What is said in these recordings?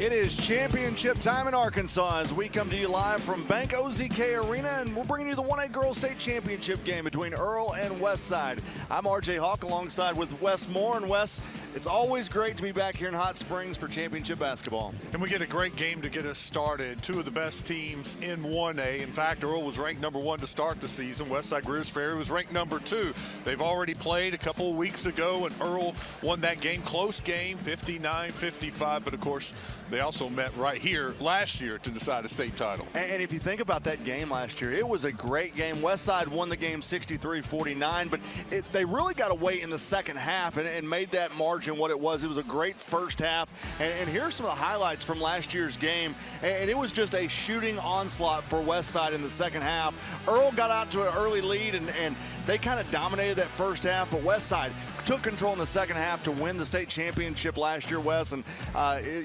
It is championship time in Arkansas as we come to you live from Bank OZK Arena, and we're bringing you the 1A Girls State Championship game between Earle and West Side. I'm RJ Hawk alongside with Wes Moore. And Wes, it's always great to be back here in Hot Springs for championship basketball. And we get a great game to get us started. Two of the best teams in 1A. In fact, Earle was ranked #1 to start the season. West Side Greers Ferry was ranked #2. They've already played a couple of weeks ago, and Earle won that game. Close game, 59-55, but of course, they also met right here last year to decide a state title. And if you think about that game last year, it was a great game. West Side won the game 63-49, but they really got away in the second half and made that margin what it was. It was a great first half. And here's some of the highlights from last year's game. And it was just a shooting onslaught for West Side in the second half. Earle got out to an early lead, and they kind of dominated that first half, but West Side took control in the second half to win the state championship last year, Wes. And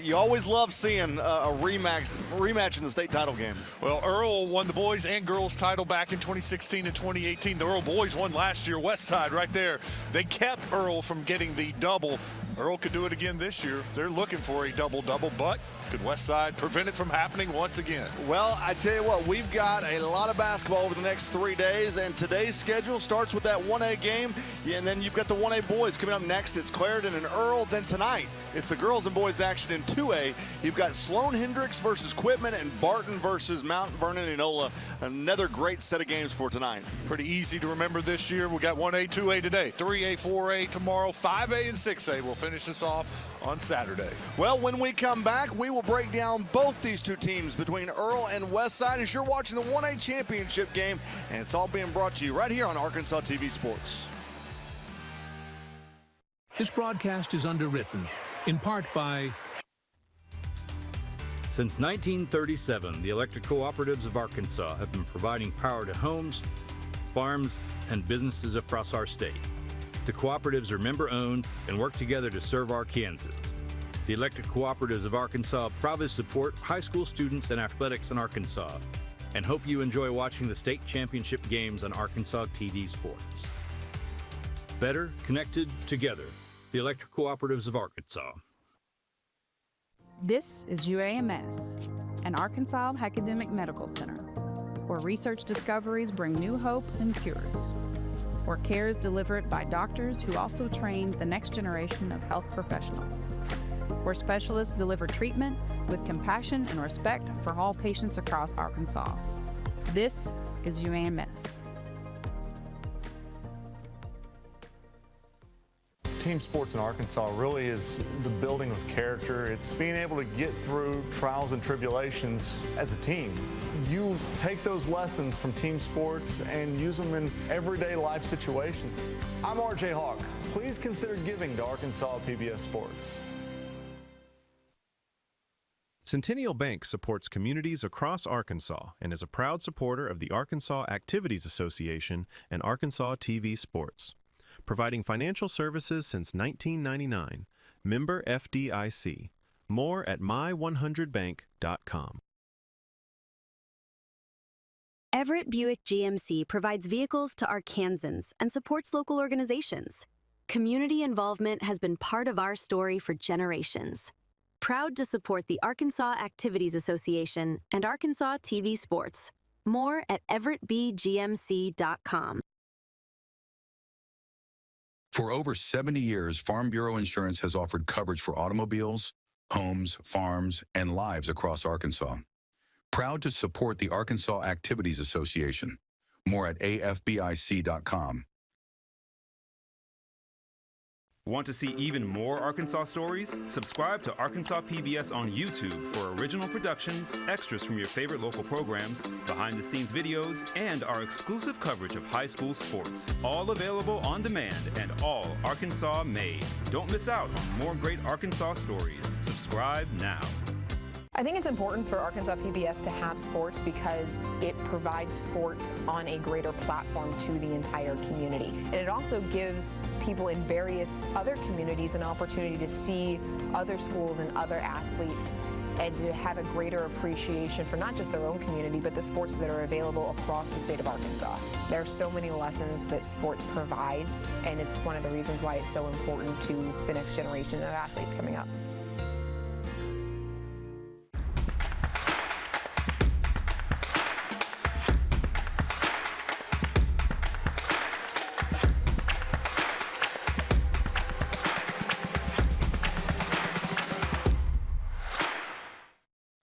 you always love seeing a rematch in the state title game. Well, Earle won the boys and girls title back in 2016 and 2018. The Earle boys won last year. West Side right there. They kept Earle from getting the double. Earle could do it again this year. They're looking for a double-double, but could West Side prevent it from happening once again? Well, I tell you what, we've got a lot of basketball over the next 3 days, and today's schedule starts with that 1A game, and then you've got the 1A boys coming up next. It's Clarendon and Earle. Then tonight, it's the girls and boys action in 2A. You've got Sloan Hendricks versus Quitman and Barton versus Mount Vernon and Enola. Another great set of games for tonight. Pretty easy to remember this year. We got 1A, 2A today, 3A, 4A tomorrow, 5A and 6A. We'll finish this off on Saturday. Well, when we come back, we will break down both these two teams between Earle and West Side as you're watching the 1A championship game, and it's all being brought to you right here on Arkansas TV Sports. This broadcast is underwritten in part by... Since 1937, the electric cooperatives of Arkansas have been providing power to homes, farms, and businesses across our state. The cooperatives are member-owned and work together to serve Arkansans. The electric cooperatives of Arkansas proudly support high school students and athletics in Arkansas, and hope you enjoy watching the state championship games on Arkansas TV Sports. Better connected together. The electric cooperatives of Arkansas. This is UAMS, an Arkansas academic medical center, where research discoveries bring new hope and cures, where care is delivered by doctors who also trained the next generation of health professionals, where specialists deliver treatment with compassion and respect for all patients across Arkansas. This is UAMS. Team sports in Arkansas really is the building of character. It's being able to get through trials and tribulations as a team. You take those lessons from team sports and use them in everyday life situations. I'm RJ Hawk. Please consider giving to Arkansas PBS Sports. Centennial Bank supports communities across Arkansas and is a proud supporter of the Arkansas Activities Association and Arkansas TV Sports. Providing financial services since 1999. Member FDIC. More at my100bank.com. Everett Buick GMC provides vehicles to Arkansans and supports local organizations. Community involvement has been part of our story for generations. Proud to support the Arkansas Activities Association and Arkansas TV Sports. More at everettbgmc.com. For over 70 years, Farm Bureau Insurance has offered coverage for automobiles, homes, farms, and lives across Arkansas. Proud to support the Arkansas Activities Association. More at afbic.com. Want to see even more Arkansas stories? Subscribe to Arkansas PBS on YouTube for original productions, extras from your favorite local programs, behind-the-scenes videos, and our exclusive coverage of high school sports. All available on demand and all Arkansas made. Don't miss out on more great Arkansas stories. Subscribe now. I think it's important for Arkansas PBS to have sports because it provides sports on a greater platform to the entire community. And it also gives people in various other communities an opportunity to see other schools and other athletes and to have a greater appreciation for not just their own community, but the sports that are available across the state of Arkansas. There are so many lessons that sports provides, and it's one of the reasons why it's so important to the next generation of athletes coming up.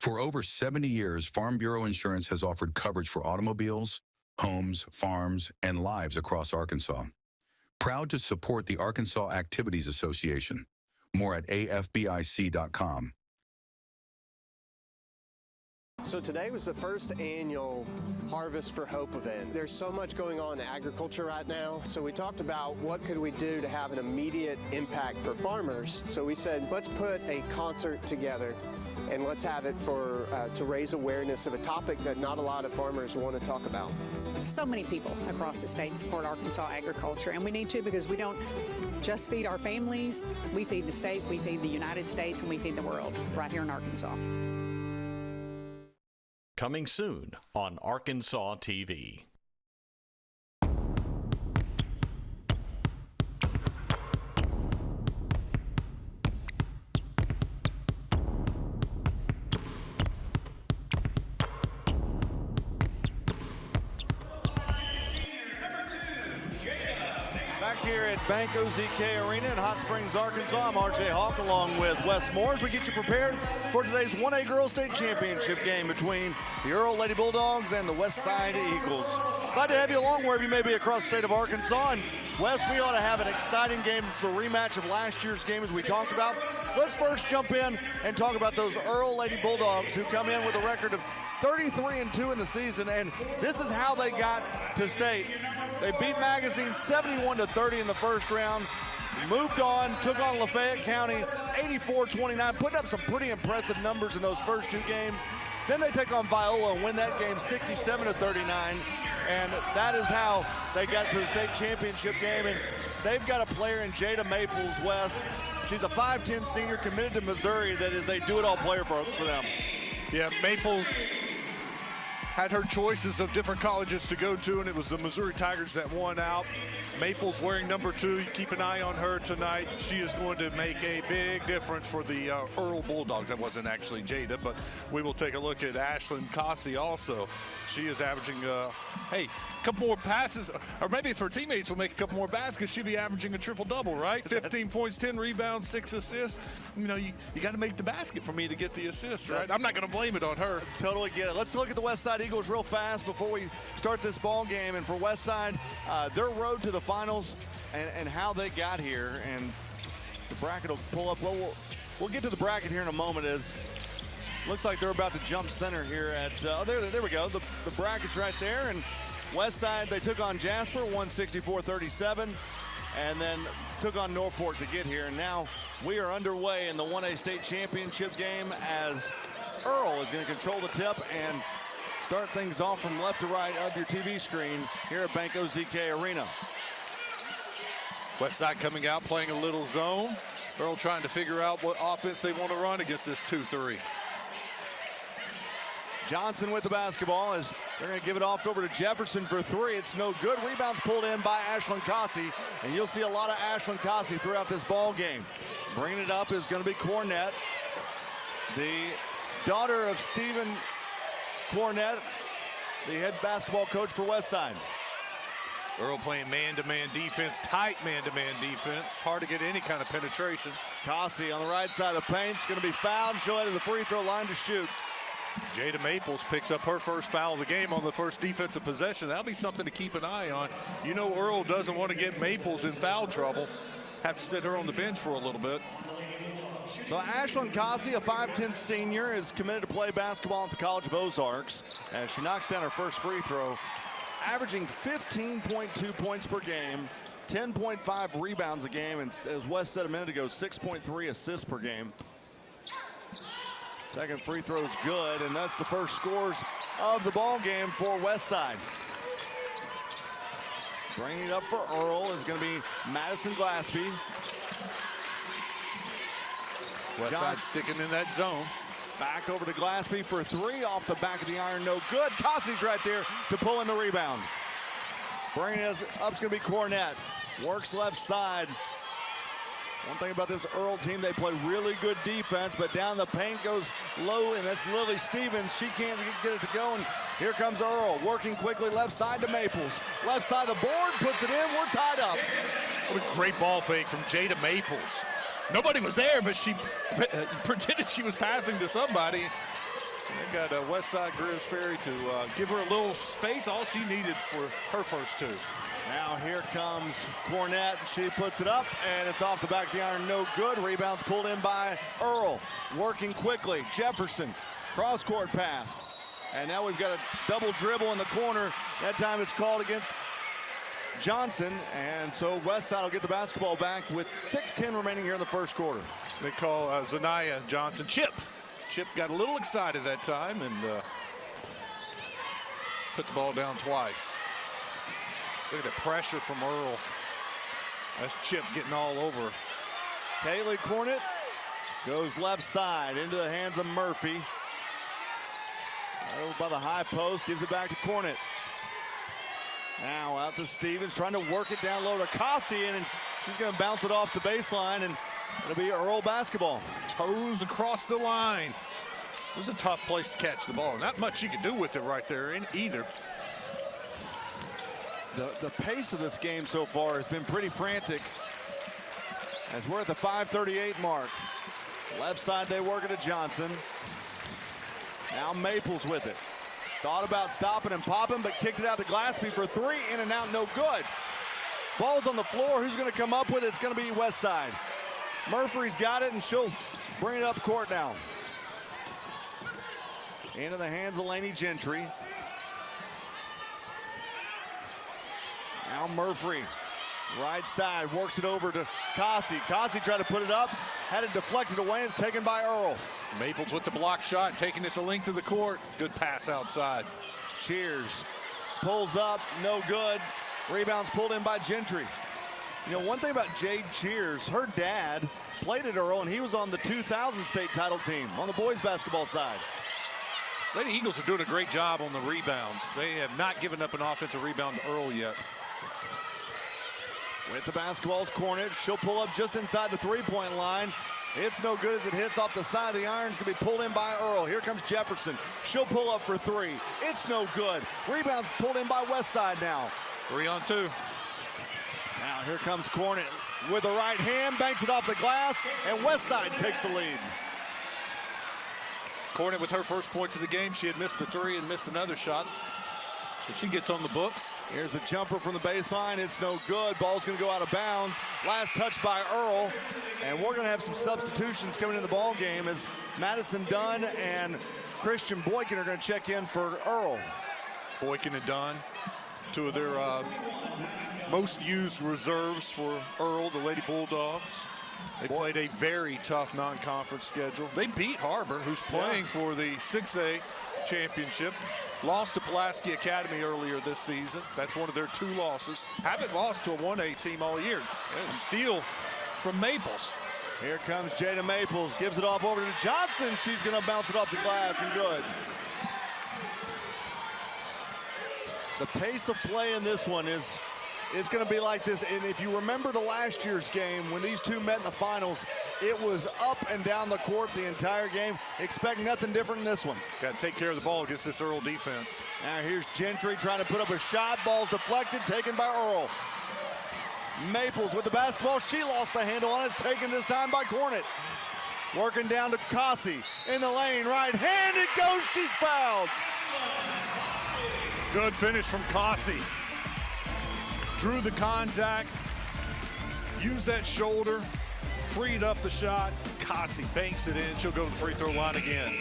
For over 70 years, Farm Bureau Insurance has offered coverage for automobiles, homes, farms, and lives across Arkansas. Proud to support the Arkansas Activities Association. More at afbic.com. So today was the first annual Harvest for Hope event. There's so much going on in agriculture right now. So we talked about what could we do to have an immediate impact for farmers. So we said, let's put a concert together and let's have it for to raise awareness of a topic that not a lot of farmers want to talk about. So many people across the state support Arkansas agriculture, and we need to, because we don't just feed our families, we feed the state, we feed the United States, and we feed the world right here in Arkansas. Coming soon on Arkansas TV. Back here at Bank OZK Arena in Hot Springs, Arkansas, I'm RJ Hawk along with Wes Moore as we get you prepared for today's 1A Girls State Championship game between the Earle Lady Bulldogs and the West Side Eagles. Glad to have you along wherever you may be across the state of Arkansas. And Wes, we ought to have an exciting game. It's a rematch of last year's game as we talked about. Let's first jump in and talk about those Earle Lady Bulldogs who come in with a record of 33-2 in the season, and this is how they got to state. They beat Magazine 71-30 in the first round, moved on, took on Lafayette County 84-29, putting up some pretty impressive numbers in those first two games. Then they take on Viola and win that game 67-39, and that is how they got to the state championship game. And they've got a player in Jada Maples West. She's a 5'10 senior committed to Missouri that is a do-it-all player for them. Yeah, Maples had her choices of different colleges to go to, and it was the Missouri Tigers that won out. Maples wearing number 2. You keep an eye on her tonight. She is going to make a big difference for the Earle Bulldogs. That wasn't actually Jada, but we will take a look at Ashlyn Cossey also. She is averaging, a couple more passes, or maybe if her teammates will make a couple more baskets, she'll be averaging a triple-double, right? 15 points, 10 rebounds, 6 assists. You know, you got to make the basket for me to get the assist, right? I'm not going to blame it on her. Totally get it. Let's look at the West Side Eagles real fast before we start this ball game. And for West Side, their road to the finals and how they got here. And the bracket will pull up. Well, we'll get to the bracket here in a moment. As looks like they're about to jump center here at, there we go. The bracket's right there. And West Side, they took on Jasper, 164-37, and then took on Norfolk to get here. And now we are underway in the 1A state championship game as Earle is going to control the tip and start things off from left to right of your TV screen here at Bank OZK Arena. West Side coming out, playing a little zone. Earle trying to figure out what offense they want to run against this 2-3. Johnson with the basketball as they're going to give it off over to Jefferson for 3. It's no good. Rebounds pulled in by Ashlyn Cossey, and you'll see a lot of Ashlyn Cossey throughout this ball game. Bringing it up is going to be Cornett, the daughter of Stephen Cornett, the head basketball coach for West Side. Earle playing man-to-man defense, tight man-to-man defense. Hard to get any kind of penetration. Cossey on the right side of the paint is going to be fouled. She'll head to the free throw line to shoot. Jada Maples picks up her first foul of the game on the first defensive possession. That'll be something to keep an eye on. You know Earle doesn't want to get Maples in foul trouble. Have to sit her on the bench for a little bit. So Ashlyn Cossey, a 5'10 senior, is committed to play basketball at the College of Ozarks as she knocks down her first free throw, averaging 15.2 points per game, 10.5 rebounds a game, and as Wes said a minute ago, 6.3 assists per game. Second free throw is good, and that's the first scores of the ball game for West Side. Bringing it up for Earle is going to be Madison Glaspie. West Side sticking in that zone. Back over to Glaspie for 3 off the back of the iron, no good. Cossey's right there to pull in the rebound. Bringing it up is going to be Cornett. Works left side. One thing about this Earle team, they play really good defense, but down the paint goes low, and that's Lily Stevens. She can't get it to go, and here comes Earle, working quickly left side to Maples. Left side of the board, puts it in, we're tied up. What a great ball fake from Jada Maples. Nobody was there, but she pretended she was passing to somebody. They got West Side Greers Ferry to give her a little space, all she needed for her first two. Now here comes Cornett. She puts it up, and it's off the back of the iron. No good. Rebounds pulled in by Earle. Working quickly. Jefferson, cross-court pass. And now we've got a double dribble in the corner. That time it's called against Johnson, and so West Side will get the basketball back with 6:10 remaining here in the first quarter. They call Zanaya Johnson Chip. Chip got a little excited that time and put the ball down twice. Look at the pressure from Earle. That's Chip getting all over. Kaylee Cornett goes left side into the hands of Murphy. Over by the high post, gives it back to Cornett. Now out to Stevens, trying to work it down low to Cossian, and she's going to bounce it off the baseline, and it'll be Earle basketball. Toes across the line. It was a tough place to catch the ball. Not much you could do with it right there in either. The pace of this game so far has been pretty frantic, as we're at the 5:38 mark. Left side, they work it to Johnson. Now Maples with it. Thought about stopping and popping, but kicked it out to Glaspie for three. In and out, no good. Ball's on the floor. Who's going to come up with it? It's going to be West Side. Murphy's got it, and she'll bring it up court now. Into the hands of Laney Gentry. Now Murphy, right side, works it over to Cossie. Cossie tried to put it up, had it deflected away, and it's taken by Earle. Maples with the block shot, taking it the length of the court. Good pass outside. Cheers pulls up, no good. Rebounds pulled in by Gentry. You know, one thing about Jade Cheers, her dad played at Earle, and he was on the 2000 state title team on the boys basketball side. Lady Eagles are doing a great job on the rebounds. They have not given up an offensive rebound to Earle yet. With the basketball's Cornett, she'll pull up just inside the three-point line. It's no good as it hits off the side of the iron. It's going to be pulled in by Earle. Here comes Jefferson. She'll pull up for three. It's no good. Rebounds pulled in by West Side now. 3 on 2. Now here comes Cornett with the right hand, banks it off the glass, and West Side takes the lead. Cornett with her first points of the game. She had missed a three and missed another shot. So she gets on the books. Here's a jumper from the baseline. It's no good. Ball's going to go out of bounds. Last touch by Earle. And we're going to have some substitutions coming in the ball game as Madison Dunn and Christian Boykin are going to check in for Earle. Boykin and Dunn, two of their most used reserves for Earle, the Lady Bulldogs. They played a very tough non-conference schedule. They beat Harbor, who's playing for the 6A championship. Lost to Pulaski Academy earlier this season. That's one of their 2 losses. Haven't lost to a 1A team all year. And steal from Maples. Here comes Jada Maples. Gives it off over to Johnson. She's going to bounce it off the glass and good. The pace of play in this one is going to be like this. And if you remember the last year's game, when these two met in the finals, it was up and down the court the entire game. Expect nothing different in this one. Got to take care of the ball against this Earle defense. Now here's Gentry trying to put up a shot. Ball's deflected, taken by Earle. Maples with the basketball. She lost the handle on it. It's taken this time by Cornett. Working down to Cossie in the lane. Right hand, it goes. She's fouled. Good finish from Cossie. Drew the contact, used that shoulder, freed up the shot. Cossie banks it in. She'll go to the free throw line again.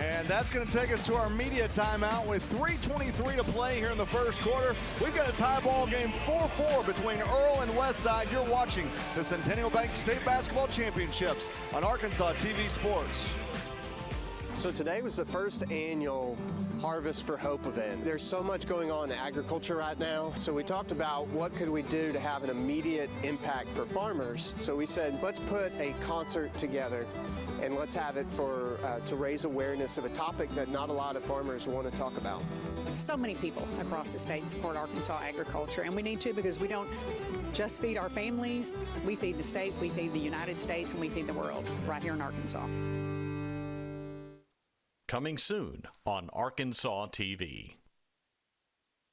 And that's going to take us to our media timeout with 3:23 to play here in the first quarter. We've got a tie ball game 4-4 between Earle and West Side. You're watching the Centennial Bank State Basketball Championships on Arkansas TV Sports. So today was the first annual Harvest for Hope event. There's so much going on in agriculture right now. So we talked about what could we do to have an immediate impact for farmers. So we said, let's put a concert together and let's have it for to raise awareness of a topic that not a lot of farmers want to talk about. So many people across the state support Arkansas agriculture, and we need to because we don't just feed our families. We feed the state, we feed the United States, and we feed the world right here in Arkansas. Coming soon on Arkansas TV.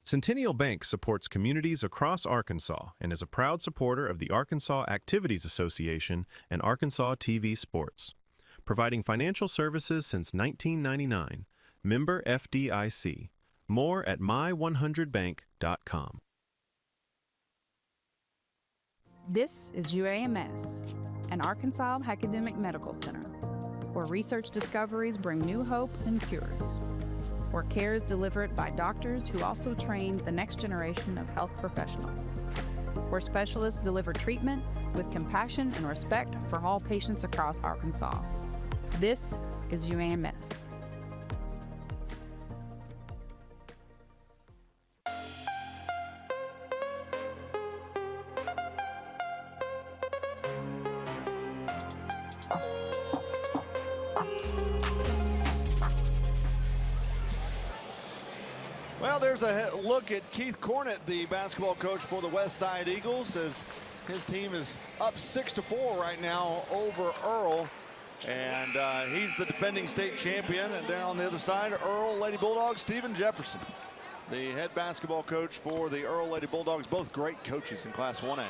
Centennial Bank supports communities across Arkansas and is a proud supporter of the Arkansas Activities Association and Arkansas TV Sports. providing financial services since 1999. Member FDIC. More at my100bank.com. This is UAMS, an Arkansas Academic Medical Center, where research discoveries bring new hope and cures, where care is delivered by doctors who also train the next generation of health professionals, where specialists deliver treatment with compassion and respect for all patients across Arkansas. This is UAMS. Well, there's a look at Keith Cornett, the basketball coach for the West Side Eagles, as his team is up 6-4 right now over Earle. And he's the defending state champion. And down on the other side, Earle Lady Bulldogs, Stephen Jefferson, the head basketball coach for the Earle Lady Bulldogs, both great coaches in Class 1A.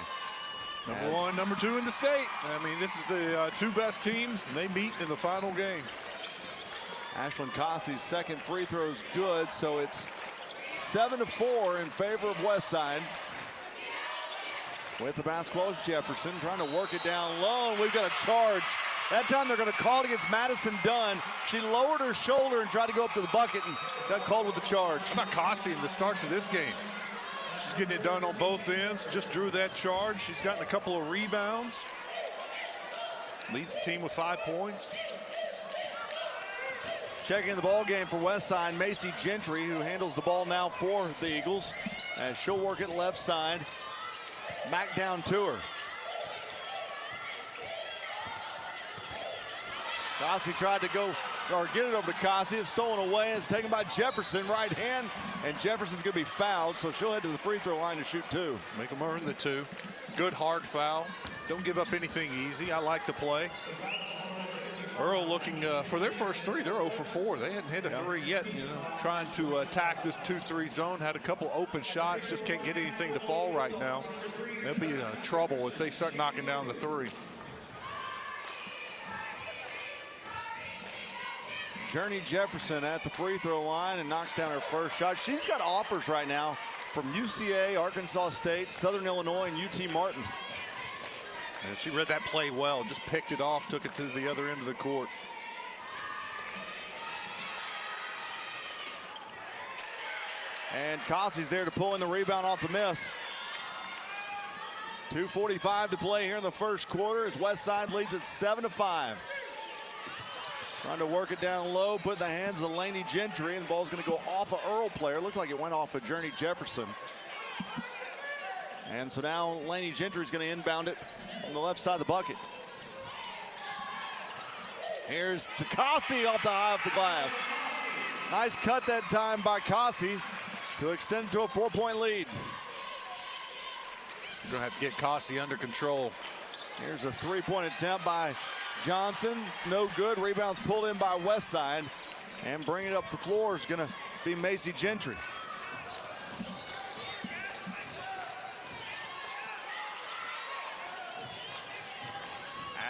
Number one, number two in the state. I mean, this is the two best teams, and they meet in the final game. Ashlyn Cossey's second free throw is good, so it's 7-4 in favor of West Side. With the basketball is Jefferson trying to work it down low, and we've got a charge. That time they're going to call it against Madison Dunn. She lowered her shoulder and tried to go up to the bucket and got called with the charge. How about Cossey in the start to this game? She's getting it done on both ends. Just drew that charge. She's gotten a couple of rebounds. Leads the team with 5 points. Checking the ball game for West Side, Macy Gentry, who handles the ball now for the Eagles, as she'll work it left side. Back down to her. Cossey tried to go or get it over to Cossey. It's stolen away, and it's taken by Jefferson, right hand, and Jefferson's going to be fouled, so she'll head to the free throw line to shoot two. Make them earn the two. Good hard foul. Don't give up anything easy. I like the play. Earle looking for their first three. They're 0 for 4. They hadn't hit a three yet. Trying to attack this 2-3 zone. Had a couple open shots. Just can't get anything to fall right now. They'll be trouble if they start knocking down the three. Journey Jefferson at the free throw line and knocks down her first shot. She's got offers right now from UCA, Arkansas State, Southern Illinois, and UT Martin. And she read that play well, just picked it off, took it to the other end of the court. And Cossey's there to pull in the rebound off the miss. 2:45 to play here in the first quarter as West Side leads at 7-5. Trying to work it down low, put in the hands of Laney Gentry, and the ball's going to go off an Earle player. Looked like it went off of Journey Jefferson. And so now Laney Gentry's going to inbound it on the left side of the bucket. Here's to Cossey off the high of the glass. Nice cut that time by Cossey to extend it to a 4-point lead. You're going to have to get Cossey under control. Here's a three-point attempt by Johnson. No good. Rebounds pulled in by West Side. And bringing it up the floor is going to be Macy Gentry.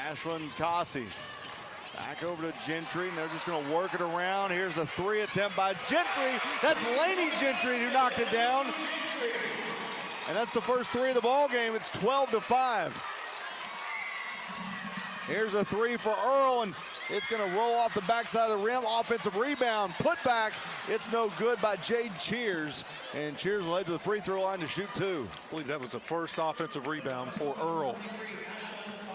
Ashlyn Cossey. Back over to Gentry, and they're just going to work it around. Here's a three attempt by Gentry. That's Laney Gentry who knocked it down. And that's the first three of the ball game. It's 12-5. Here's a three for Earle, and it's going to roll off the backside of the rim. Offensive rebound, put back. It's no good by Jade Cheers. And Cheers will head to the free throw line to shoot two. I believe that was the first offensive rebound for Earle.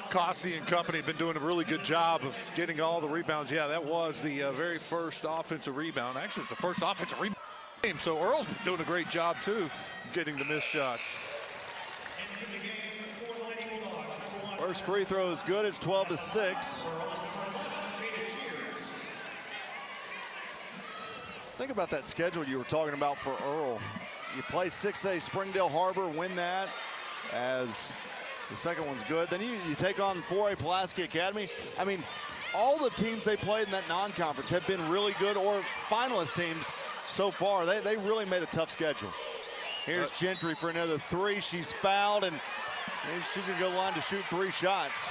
Cossey and company have been doing a really good job of getting all the rebounds. Yeah, that was the very first offensive rebound. Actually, it's the first offensive rebound game. So Earle's been doing a great job, too, getting the missed shots. First free throw is good. It's 12-6. Think about that schedule you were talking about for Earle. You play 6A Springdale Harbor, win that as the second one's good. Then you take on 4A Pulaski Academy. I mean, all the teams they played in that non-conference have been really good, or finalist teams so far. They really made a tough schedule. Here's Gentry for another three. She's fouled, and she's going to go line to shoot three shots.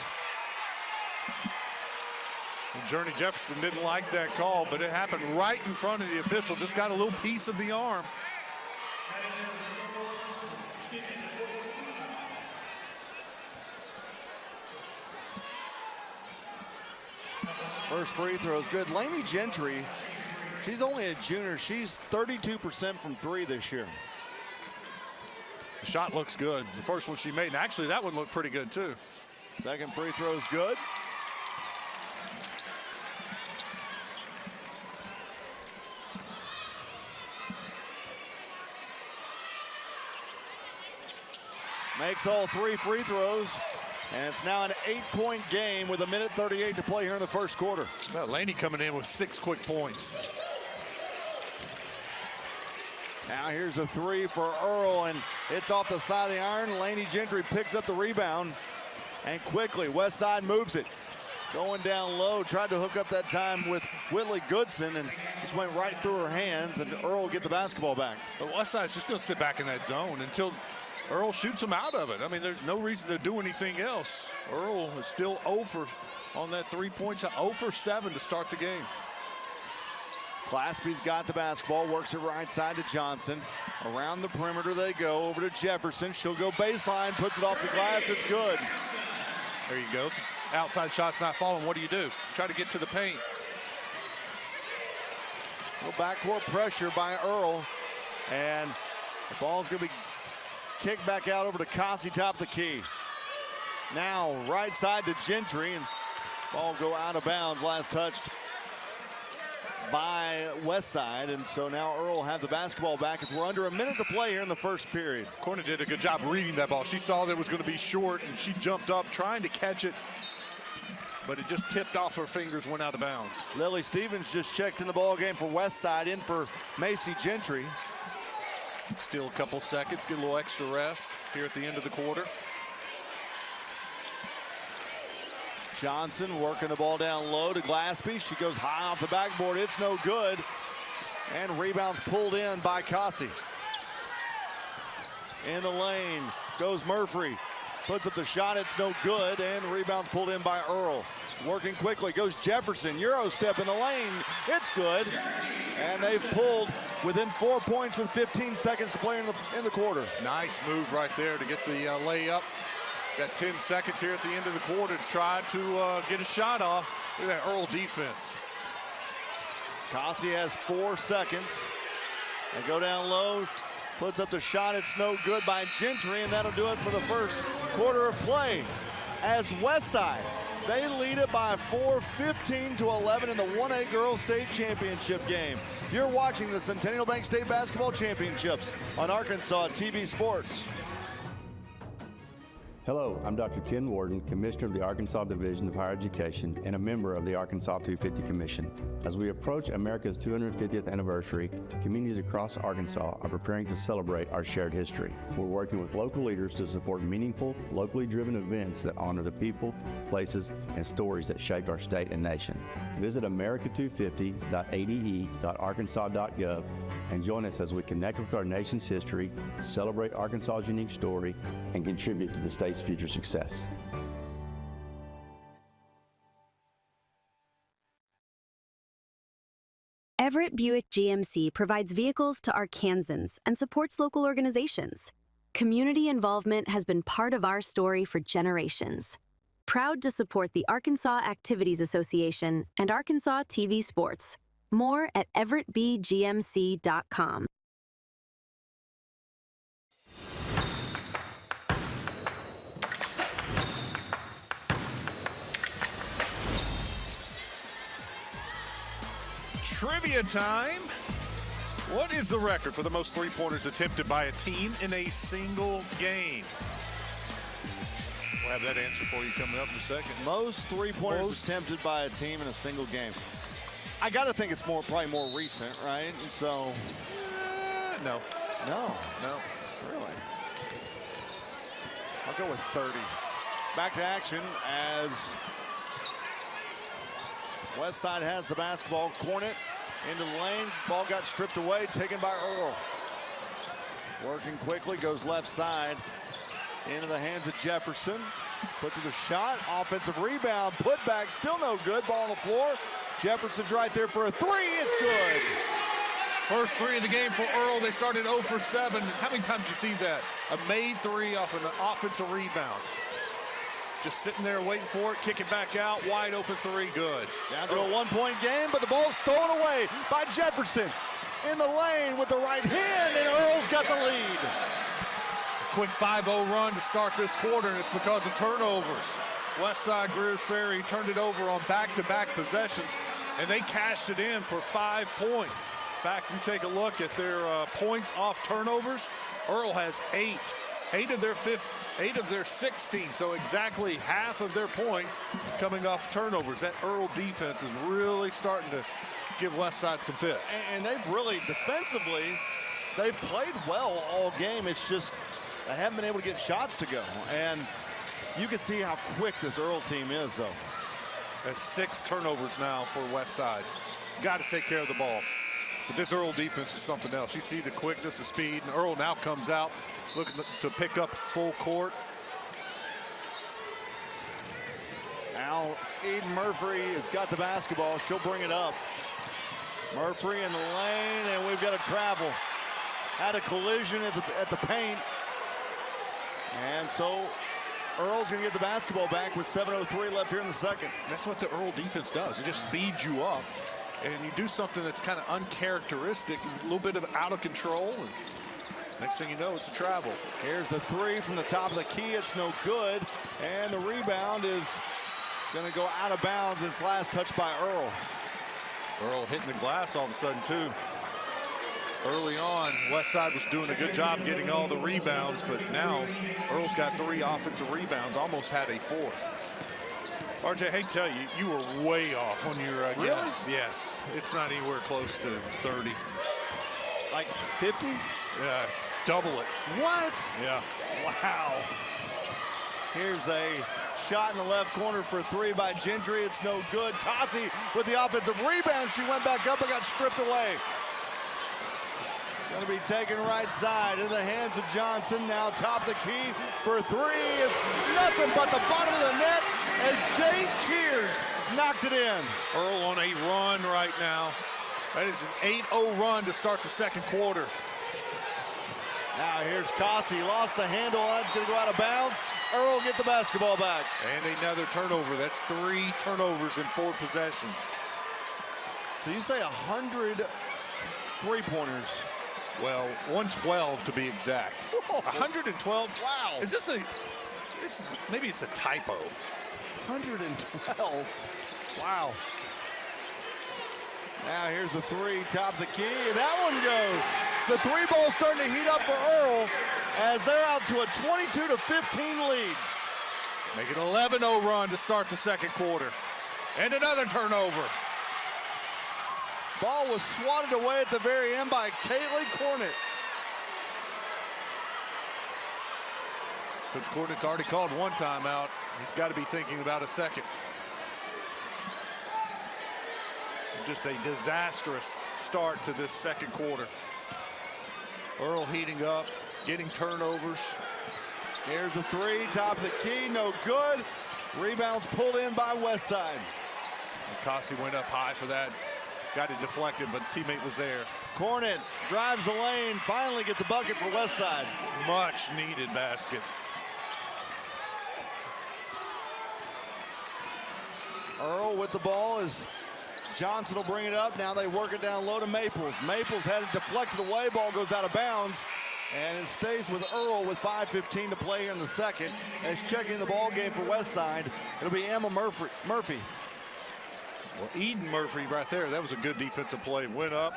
Journey Jefferson didn't like that call, but it happened right in front of the official. Just got a little piece of the arm. First free throw is good. Lainey Gentry, she's only a junior. She's 32% from three this year. The shot looks good. The first one she made, and actually that one looked pretty good too. Second free throw is good. Makes all three free throws, and it's now an 8-point game with 1:38 to play here in the first quarter. Well, Laney coming in with 6 quick points. Now here's a three for Earle, and it's off the side of the iron. Lainey Gentry picks up the rebound, and quickly West Side moves it. Going down low, tried to hook up that time with Whitley Goodson, and just went right through her hands, and Earle get the basketball back. But West Side's just going to sit back in that zone until Earle shoots them out of it. I mean, there's no reason to do anything else. Earle is still 0 for on that three-point shot, 0 for 7 to start the game. Glaspie's got the basketball, works it right side to Johnson. Around the perimeter they go, over to Jefferson. She'll go baseline, puts it off the glass, it's good. There you go. Outside shot's not falling. What do? Try to get to the paint. No backcourt pressure by Earle, and the ball's going to be kicked back out over to Kasi, top of the key. Now right side to Gentry, and ball go out of bounds. Last touched by West Side, and so now Earle will have the basketball back as we're under a minute to play here in the first period. Corner did a good job reading that ball. She saw that it was going to be short, and she jumped up trying to catch it, but it just tipped off her fingers, went out of bounds. Lily Stevens just checked in the ball game for West Side, in for Macy Gentry. Still a couple seconds, get a little extra rest here at the end of the quarter. Johnson working the ball down low to Glaspie. She goes high off the backboard. It's no good. And rebounds pulled in by Kasi. In the lane goes Murphy. Puts up the shot. It's no good. And rebounds pulled in by Earle. Working quickly goes Jefferson. Euro step in the lane. It's good. And they've pulled within 4 points with 15 seconds to play in the quarter. Nice move right there to get the layup. Got 10 seconds here at the end of the quarter to try to get a shot off. Look at that Earle defense. Kasi has 4 seconds. They go down low, puts up the shot. It's no good by Gentry, and that'll do it for the first quarter of play. As West Side, they lead it by 4, 15-11 in the 1A Girls State Championship game. You're watching the Centennial Bank State Basketball Championships on Arkansas TV Sports. Hello, I'm Dr. Ken Warden, Commissioner of the Arkansas Division of Higher Education and a member of the Arkansas 250 Commission. As we approach America's 250th anniversary, communities across Arkansas are preparing to celebrate our shared history. We're working with local leaders to support meaningful, locally driven events that honor the people, places, and stories that shaped our state and nation. Visit america250.ade.arkansas.gov and join us as we connect with our nation's history, celebrate Arkansas's unique story, and contribute to the state's future success. Everett Buick GMC provides vehicles to Arkansans and supports local organizations. Community involvement has been part of our story for generations. Proud to support the Arkansas Activities Association and Arkansas TV Sports. More at everettbgmc.com. Trivia time. What is the record for the most three-pointers attempted by a team in a single game? We'll have that answer for you coming up in a second. Most three-pointers attempted by a team in a single game. I got to think it's probably more recent, right? So, no. Really? I'll go with 30. Back to action as West Side has the basketball. Cornet into the lane. Ball got stripped away, taken by Earle. Working quickly, goes left side into the hands of Jefferson. Put to the shot, offensive rebound, put back, still no good. Ball on the floor. Jefferson's right there for a three. It's good. First three of the game for Earle. They started 0 for 7. How many times did you see that? A made three off an offensive rebound. Just sitting there waiting for it, kick it back out, wide open three, good. Down to a 1-point game, but the ball's stolen away by Jefferson. In the lane with the right hand, and Earle's got the lead. Quick 5-0 run to start this quarter, and it's because of turnovers. West Side Greers Ferry turned it over on back-to-back possessions, and they cashed it in for 5 points. In fact, you take a look at their points off turnovers. Earle has 8. 8 of their 16, so exactly half of their points coming off turnovers. That Earle defense is really starting to give West Side some fits. And they've really, defensively, they've played well all game. It's just they haven't been able to get shots to go. And you can see how quick this Earle team is, though. That's 6 turnovers now for West Side. Got to take care of the ball. But this Earle defense is something else. You see the quickness, the speed, and Earle now comes out looking to pick up full court. Now Eden Murphy has got the basketball. She'll bring it up. Murphy in the lane, and we've got a travel. Had a collision at the paint. And so Earle's going to get the basketball back with 7:03 left here in the second. That's what the Earle defense does. It just speeds you up. And you do something that's kind of uncharacteristic, a little bit of out of control. And next thing you know, it's a travel. Here's the three from the top of the key. It's no good. And the rebound is going to go out of bounds. It's last touched by Earle. Earle hitting the glass all of a sudden, too. Early on, West Side was doing a good job getting all the rebounds, but now Earle's got 3 offensive rebounds, almost had a 4th. RJ, I hate to tell you, you were way off on your really? guess. Yes, it's not anywhere close to 30. Like 50? Yeah, double it. What? Yeah. Wow. Here's a shot in the left corner for 3 by Gentry. It's no good. Kasi with the offensive rebound. She went back up and got stripped away. Going to be taken right side in the hands of Johnson. Now top the key for 3. It's nothing but the bottom of the net as Jay Cheers knocked it in. Earle on a run right now. That is an 8-0 run to start the second quarter. Now here's Kasi. Lost the handle. That's going to go out of bounds. Earle get the basketball back. And another turnover. That's 3 turnovers in 4 possessions. So you say 100 three-pointers. Well, 112 to be exact. Whoa. 112? Wow. Is this maybe it's a typo. 112. Wow. Now here's the 3, top of the key. That one goes. The 3 ball's starting to heat up for Earle as they're out to a 22-15 lead. Make an 11-0 run to start the second quarter. And another turnover. Ball was swatted away at the very end by Kaylee Cornett. Coach Cornett's already called 1 timeout. He's got to be thinking about a second. Just a disastrous start to this second quarter. Earle heating up, getting turnovers. Here's a 3, top of the key, no good. Rebounds pulled in by West Side. Kasi went up high for that. Got it deflected, but teammate was there. Cornett drives the lane, finally gets a bucket for West Side. Much needed basket. Earle with the ball as Johnson will bring it up. Now they work it down low to Maples. Maples had it deflected away. Ball goes out of bounds. And it stays with Earle with 5:15 to play here in the second. As checking the ball game for West Side, it'll be Emma Murphy. Well, Eden Murphy right there, that was a good defensive play. Went up,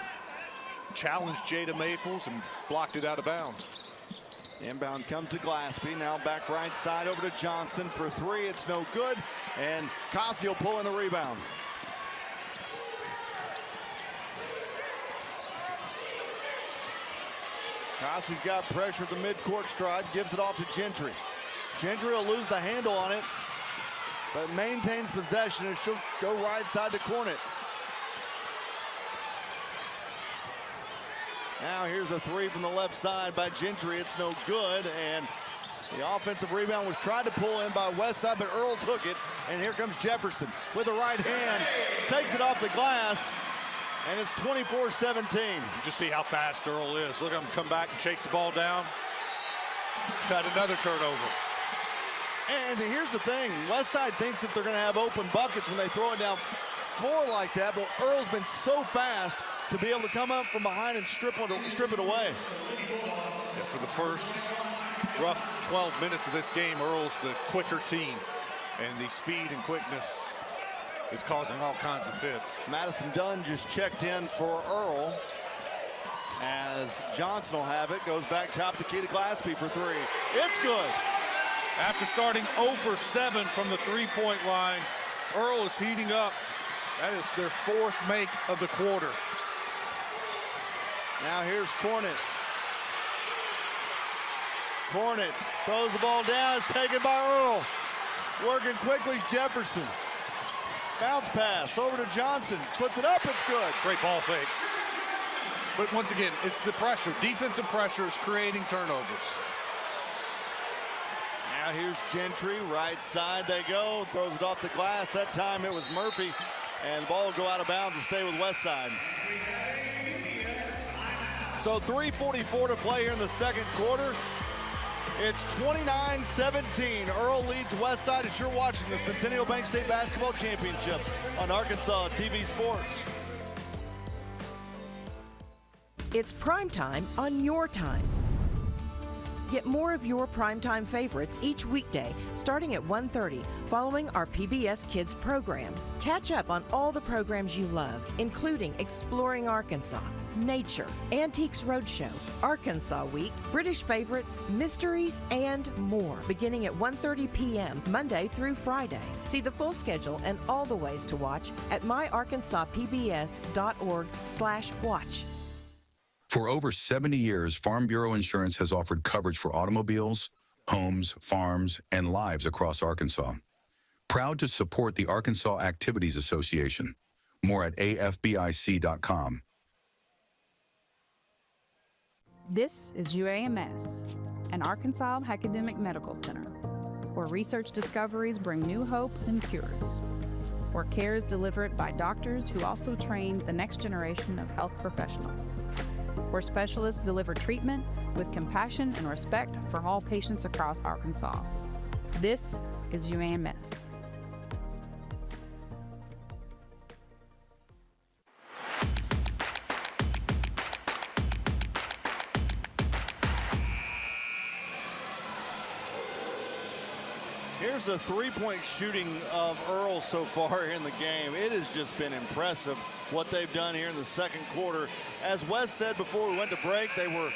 challenged Jada Maples, and blocked it out of bounds. Inbound comes to Glaspie. Now back right side over to Johnson for 3. It's no good. And Kasi will pull in the rebound. Kasi's got pressure at the midcourt stripe. Gives it off to Gentry. Gentry will lose the handle on it, but maintains possession, and she'll go right side to Cornett. Now here's a 3 from the left side by Gentry. It's no good, and The offensive rebound was tried to pull in by West Side, but Earle took it. And here comes Jefferson with the right hand. Takes it off the glass. And it's 24-17. Just see how fast Earle is. Look at him come back and chase the ball down. Got another turnover. And here's the thing. Westside thinks that they're going to have open buckets when they throw it down floor like that, but Earle's been so fast to be able to come up from behind and strip it away. Yeah, for the first rough 12 minutes of this game, Earle's the quicker team, and the speed and quickness is causing all kinds of fits. Madison Dunn just checked in for Earle. As Johnson will have it, goes back top to Keita Glaspie for three. It's good. After starting 0 for 7 from the three-point line, Earle is heating up. That is their fourth make of the quarter. Now here's Cornett. Cornett throws the ball down. It's taken by Earle. Working quickly is Jefferson. Bounce pass over to Johnson. Puts it up. It's good. Great ball fake. But once again, it's the pressure. Defensive pressure is creating turnovers. Now here's Gentry. Right side they go. Throws it off the glass. That time it was Murphy. And the ball will go out of bounds and stay with Westside. So 3:44 to play here in the second quarter. It's 29-17. Earle leads Westside as you're watching the Centennial Bank State Basketball Championships on Arkansas TV Sports. It's prime time on your time. Get more of your primetime favorites each weekday starting at 1:30 following our PBS Kids programs. Catch up on all the programs you love, including Exploring Arkansas, Nature, Antiques Roadshow, Arkansas Week, British Favorites, Mysteries, and more, beginning at 1:30 p.m. Monday through Friday. See the full schedule and all the ways to watch at myarkansaspbs.org/watch. For over 70 years, Farm Bureau Insurance has offered coverage for automobiles, homes, farms, and lives across Arkansas. Proud to support the Arkansas Activities Association. More at afbic.com. This is UAMS, an Arkansas Academic Medical Center, where research discoveries bring new hope and cures, where care is delivered by doctors who also train the next generation of health professionals, where specialists deliver treatment with compassion and respect for all patients across Arkansas. This is UAMS. Here's the three-point shooting of Earle so far in the game. It has just been impressive what they've done here in the second quarter. As Wes said before we went to break, they were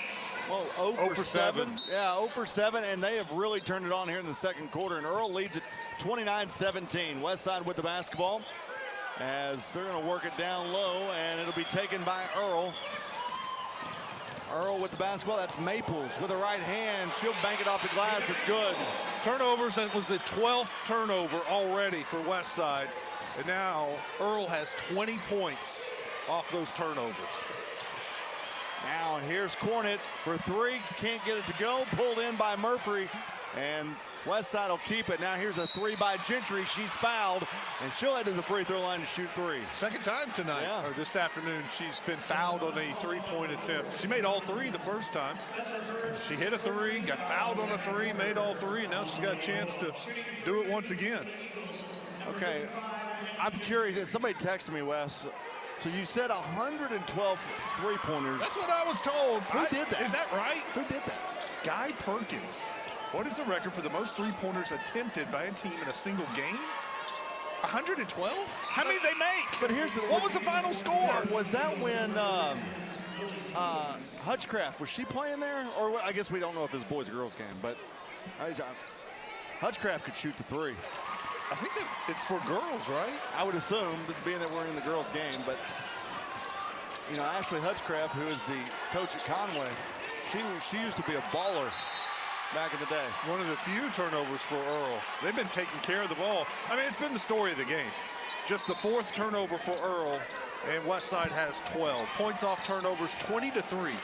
0 for 7. Yeah, 0 for 7, and they have really turned it on here in the second quarter. And Earle leads it 29-17. Westside with the basketball as they're going to work it down low, and it'll be taken by Earle. Earle with the basketball. That's Maples with the right hand. She'll bank it off the glass. It's good. Turnovers. That was the 12th turnover already for Westside. And now Earle has 20 points off those turnovers. Now here's Cornett for three. Can't get it to go. Pulled in by Murphy. And Westside will keep it. Now here's a three by Gentry. She's fouled, and she'll head to the free throw line to shoot three. Second time tonight, or this afternoon, she's been fouled on a three-point attempt. She made all three the first time. She hit a three, got fouled on a three, made all three, and now she's got a chance to do it once again. Okay, I'm curious. Somebody texted me, Wes. So you said 112 three-pointers. That's what I was told. Who did that? Is that right? Who did that? Guy Perkins. What is the record for the most three-pointers attempted by a team in a single game? 112? How many did they make? But here's what was the final score? Was that when Hutchcraft, was she playing there? Or I guess we don't know if it's boys or girls game, but Hutchcraft could shoot the three. I think it's for girls, right? I would assume, being that we're in the girls game, but you know, Ashley Hutchcraft, who is the coach at Conway, she used to be a baller back in the day. One of the few turnovers for Earle. They've been taking care of the ball. I mean, it's been the story of the game. Just the fourth turnover for Earle, and Westside has 12. Points off turnovers, 20-3.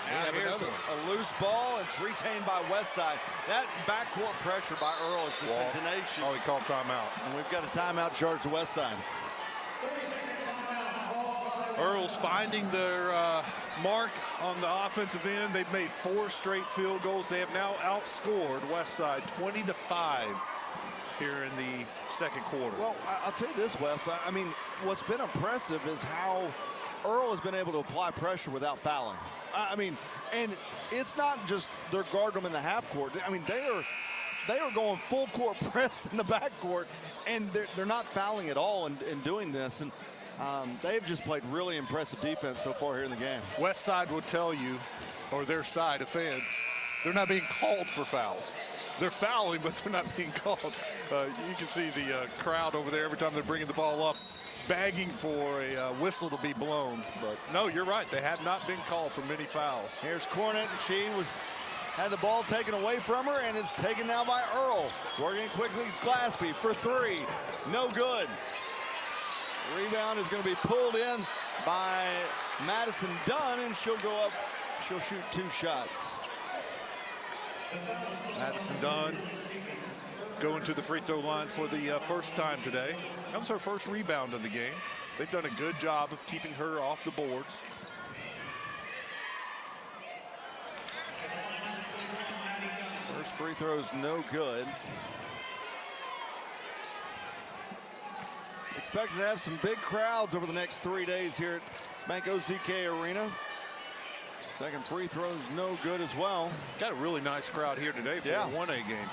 And here's a loose ball. It's retained by West Side. That backcourt pressure by Earle is just been tenacious. Oh, he called timeout. And we've got a timeout charge to West Side. Earle's finding their mark on the offensive end. They've made 4 straight field goals. They have now outscored West Side 20-5 here in the second quarter. Well, I'll tell you this, Wes. I mean, what's been impressive is how Earle has been able to apply pressure without fouling. I mean, and it's not just they're guarding them in the half court. I mean, they are going full court press in the backcourt, and they're not fouling at all in doing this. And they've just played really impressive defense so far here in the game. West Side will tell you, or their side of fans, they're not being called for fouls. They're fouling, but they're not being called. You can see the crowd over there every time they're bringing the ball up, begging for a whistle to be blown. But no, you're right. They have not been called for many fouls. Here's Cornett. She had the ball taken away from her, and it's taken now by Earle. Working quickly, it's Glaspie for 3. No good. Rebound is going to be pulled in by Madison Dunn, and she'll go up. She'll shoot 2 shots. Madison Dunn going to the free throw line for the first time today. That was her first rebound of the game. They've done a good job of keeping her off the boards. First free throw is no good. Expected to have some big crowds over the next 3 days here at Bank OZK Arena. Second free throw is no good as well. Got a really nice crowd here today for a 1A game.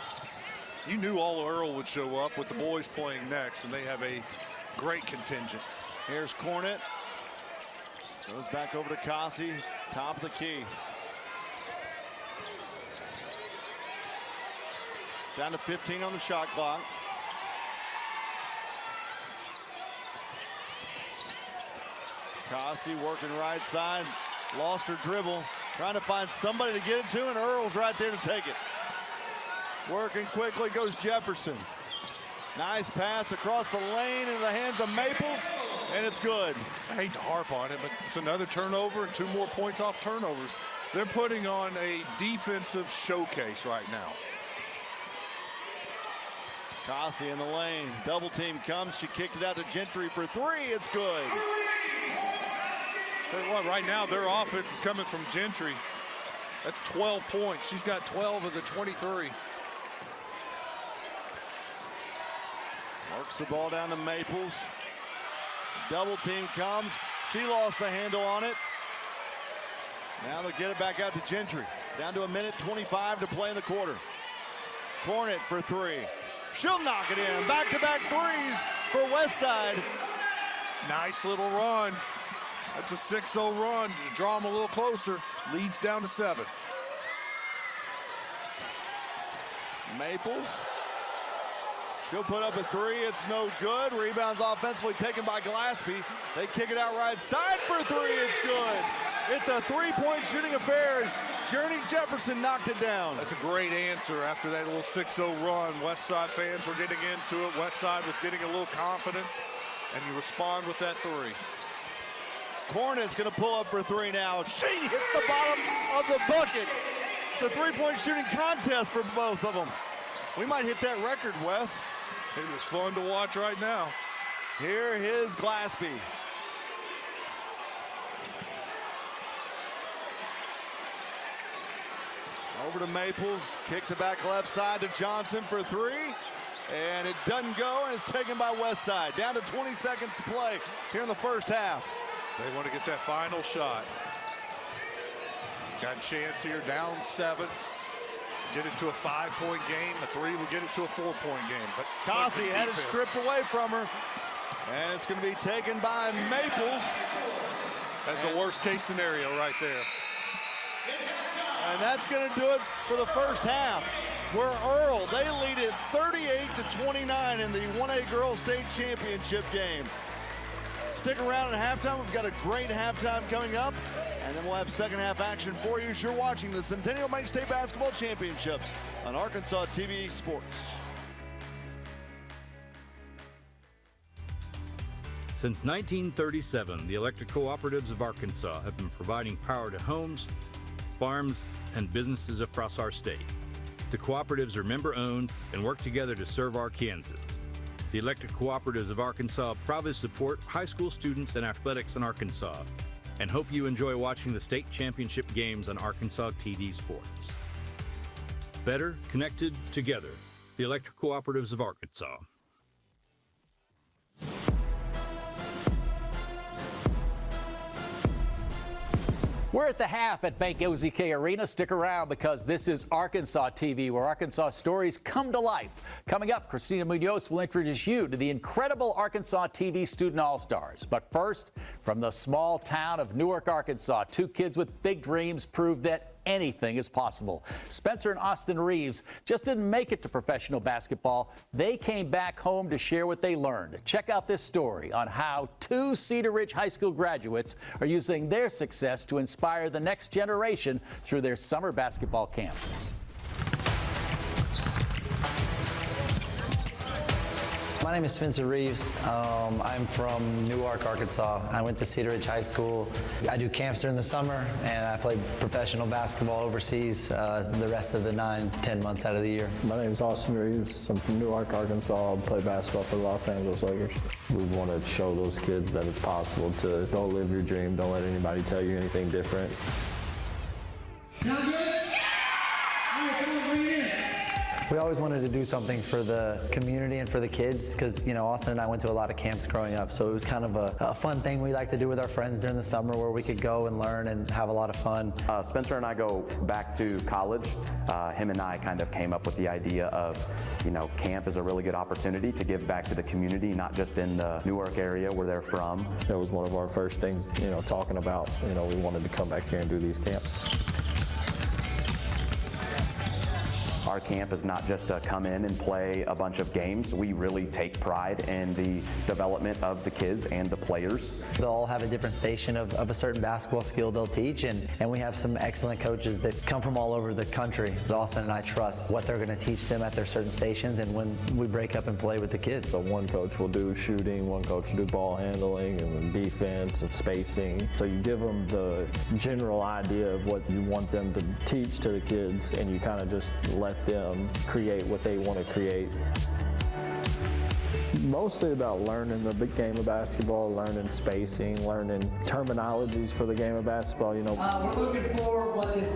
You knew all Earle would show up with the boys playing next, and they have a great contingent. Here's Cornett. Goes back over to Kasi, top of the key. Down to 15 on the shot clock. Kasi working right side. Lost her dribble, trying to find somebody to get it to, and Earle's right there to take it. Working quickly goes Jefferson. Nice pass across the lane into the hands of Maples, and it's good. I hate to harp on it, but it's another turnover and 2 more points off turnovers. They're putting on a defensive showcase right now. Kasi in the lane. Double team comes. She kicked it out to Gentry for 3. It's good. Tell you what, right now their offense is coming from Gentry. That's 12 points. She's got 12 of the 23. Works the ball down to Maples. Double team comes. She lost the handle on it. Now they'll get it back out to Gentry. Down to 1:25 to play in the quarter. Cornett for 3. She'll knock it in. Back-to-back threes for West Side. Nice little run. That's a 6-0 run. You draw them a little closer. Leads down to 7. Maples. She'll put up a 3. It's no good. Rebounds offensively taken by Glaspie. They kick it out right side for 3. It's good. It's a 3-point shooting affair. Journey Jefferson knocked it down. That's a great answer after that little 6-0 run. West Side fans were getting into it. West Side was getting a little confidence, and you respond with that 3. Cornett's going to pull up for 3 now. She hits the bottom of the bucket. It's a 3-point shooting contest for both of them. We might hit that record, Wes. It was fun to watch right now. Here is Glaspie. Over to Maples, kicks it back left side to Johnson for 3. And it doesn't go, and it's taken by West Side. Down to 20 seconds to play here in the first half. They want to get that final shot. Got a chance here, down 7. Get it to a 5-point game. A 3 will get it to a 4-point game. But Kasi had it stripped away from her. And it's going to be taken by Maples. That's a worst-case scenario right there. And that's going to do it for the first half, where Earle, they lead it 38-29 in the 1A Girls State Championship game. Stick around at halftime. We've got a great halftime coming up, and then we'll have second half action for you. You're watching the Centennial Bank State Basketball Championships on Arkansas TV Sports. Since 1937, the electric cooperatives of Arkansas have been providing power to homes, farms, and businesses across our state. The cooperatives are member-owned and work together to serve Arkansans. The Electric Cooperatives of Arkansas proudly support high school students and athletics in Arkansas, and hope you enjoy watching the state championship games on Arkansas TV Sports. Better connected together. The Electric Cooperatives of Arkansas. We're at the half at Bank OZK Arena. Stick around because this is Arkansas TV, where Arkansas stories come to life. Coming up, Christina Munoz will introduce you to the incredible Arkansas TV Student All-Stars. But first, from the small town of Newark, Arkansas, two kids with big dreams prove that anything is possible. Spencer and Austin Reeves just didn't make it to professional basketball. They came back home to share what they learned. Check out this story on how two Cedar Ridge High School graduates are using their success to inspire the next generation through their summer basketball camp. My name is Spencer Reeves. I'm from Newark, Arkansas. I went to Cedar Ridge High School. I do camps during the summer, and I play professional basketball overseas the rest of the 9-10 months out of the year. My name is Austin Reeves. I'm from Newark, Arkansas. I play basketball for the Los Angeles Lakers. We want to show those kids that it's possible to go live your dream. Don't let anybody tell you anything different. Sound good? We always wanted to do something for the community and for the kids because, you know, Austin and I went to a lot of camps growing up, so it was kind of a fun thing we like to do with our friends during the summer where we could go and learn and have a lot of fun. Spencer and I go back to college. Him and I kind of came up with the idea of, you know, camp is a really good opportunity to give back to the community, not just in the Newark area where they're from. That was one of our first things, you know, talking about, you know, we wanted to come back here and do these camps. Our camp is not just to come in and play a bunch of games. We really take pride in the development of the kids and the players. They'll all have a different station of a certain basketball skill they'll teach, and we have some excellent coaches that come from all over the country. Austin and I trust what they're going to teach them at their certain stations and when we break up and play with the kids. So one coach will do shooting, one coach will do ball handling and defense and spacing. So you give them the general idea of what you want them to teach to the kids, and you kind of just let them create what they want to create. Mostly about learning the big game of basketball, learning spacing, learning terminologies for the game of basketball, you know. We're looking for what is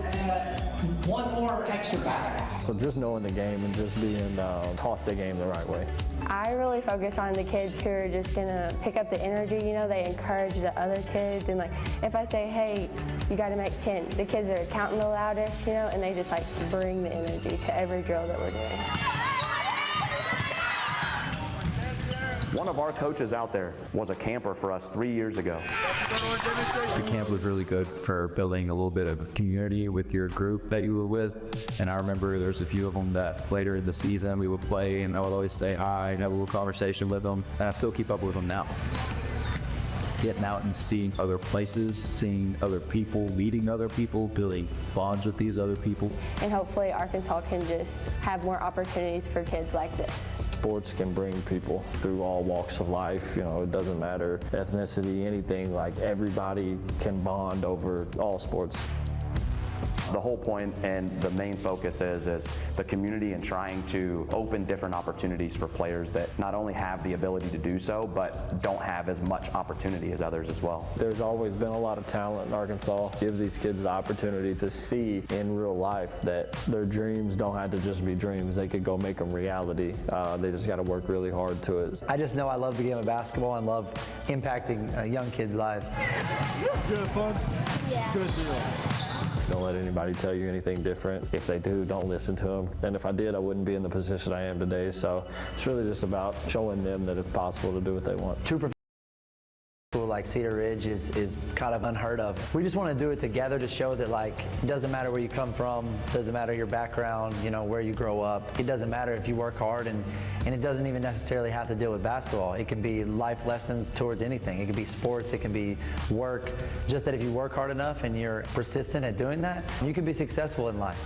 one more extra back. So just knowing the game and just being taught the game the right way. I really focus on the kids who are just gonna pick up the energy, you know, they encourage the other kids, and like if I say, hey, you gotta make 10, the kids that are counting the loudest, you know, and they just like bring the energy to every drill that we're doing. One of our coaches out there was a camper for us 3 years ago. The camp was really good for building a little bit of community with your group that you were with. And I remember there's a few of them that later in the season we would play, and I would always say hi and have a little conversation with them. And I still keep up with them now. Getting out and seeing other places, seeing other people, meeting other people, building bonds with these other people. And hopefully Arkansas can just have more opportunities for kids like this. Sports can bring people through all walks of life. You know, it doesn't matter ethnicity, anything. Like everybody can bond over all sports. The whole point and the main focus is the community and trying to open different opportunities for players that not only have the ability to do so, but don't have as much opportunity as others as well. There's always been a lot of talent in Arkansas. Give these kids the opportunity to see in real life that their dreams don't have to just be dreams. They could go make them reality. They just got to work really hard to it. I just know I love the game of basketball and love impacting young kids' lives. Good fun? Yeah. Good deal. Don't let anybody tell you anything different. If they do, don't listen to them. And if I did, I wouldn't be in the position I am today. So it's really just about showing them that it's possible to do what they want. Like Cedar Ridge is kind of unheard of. We just want to do it together to show that, like, it doesn't matter where you come from, doesn't matter your background, you know, where you grow up. It doesn't matter if you work hard, and it doesn't even necessarily have to deal with basketball. It can be life lessons towards anything. It can be sports, it can be work. Just that if you work hard enough and you're persistent at doing that, you can be successful in life.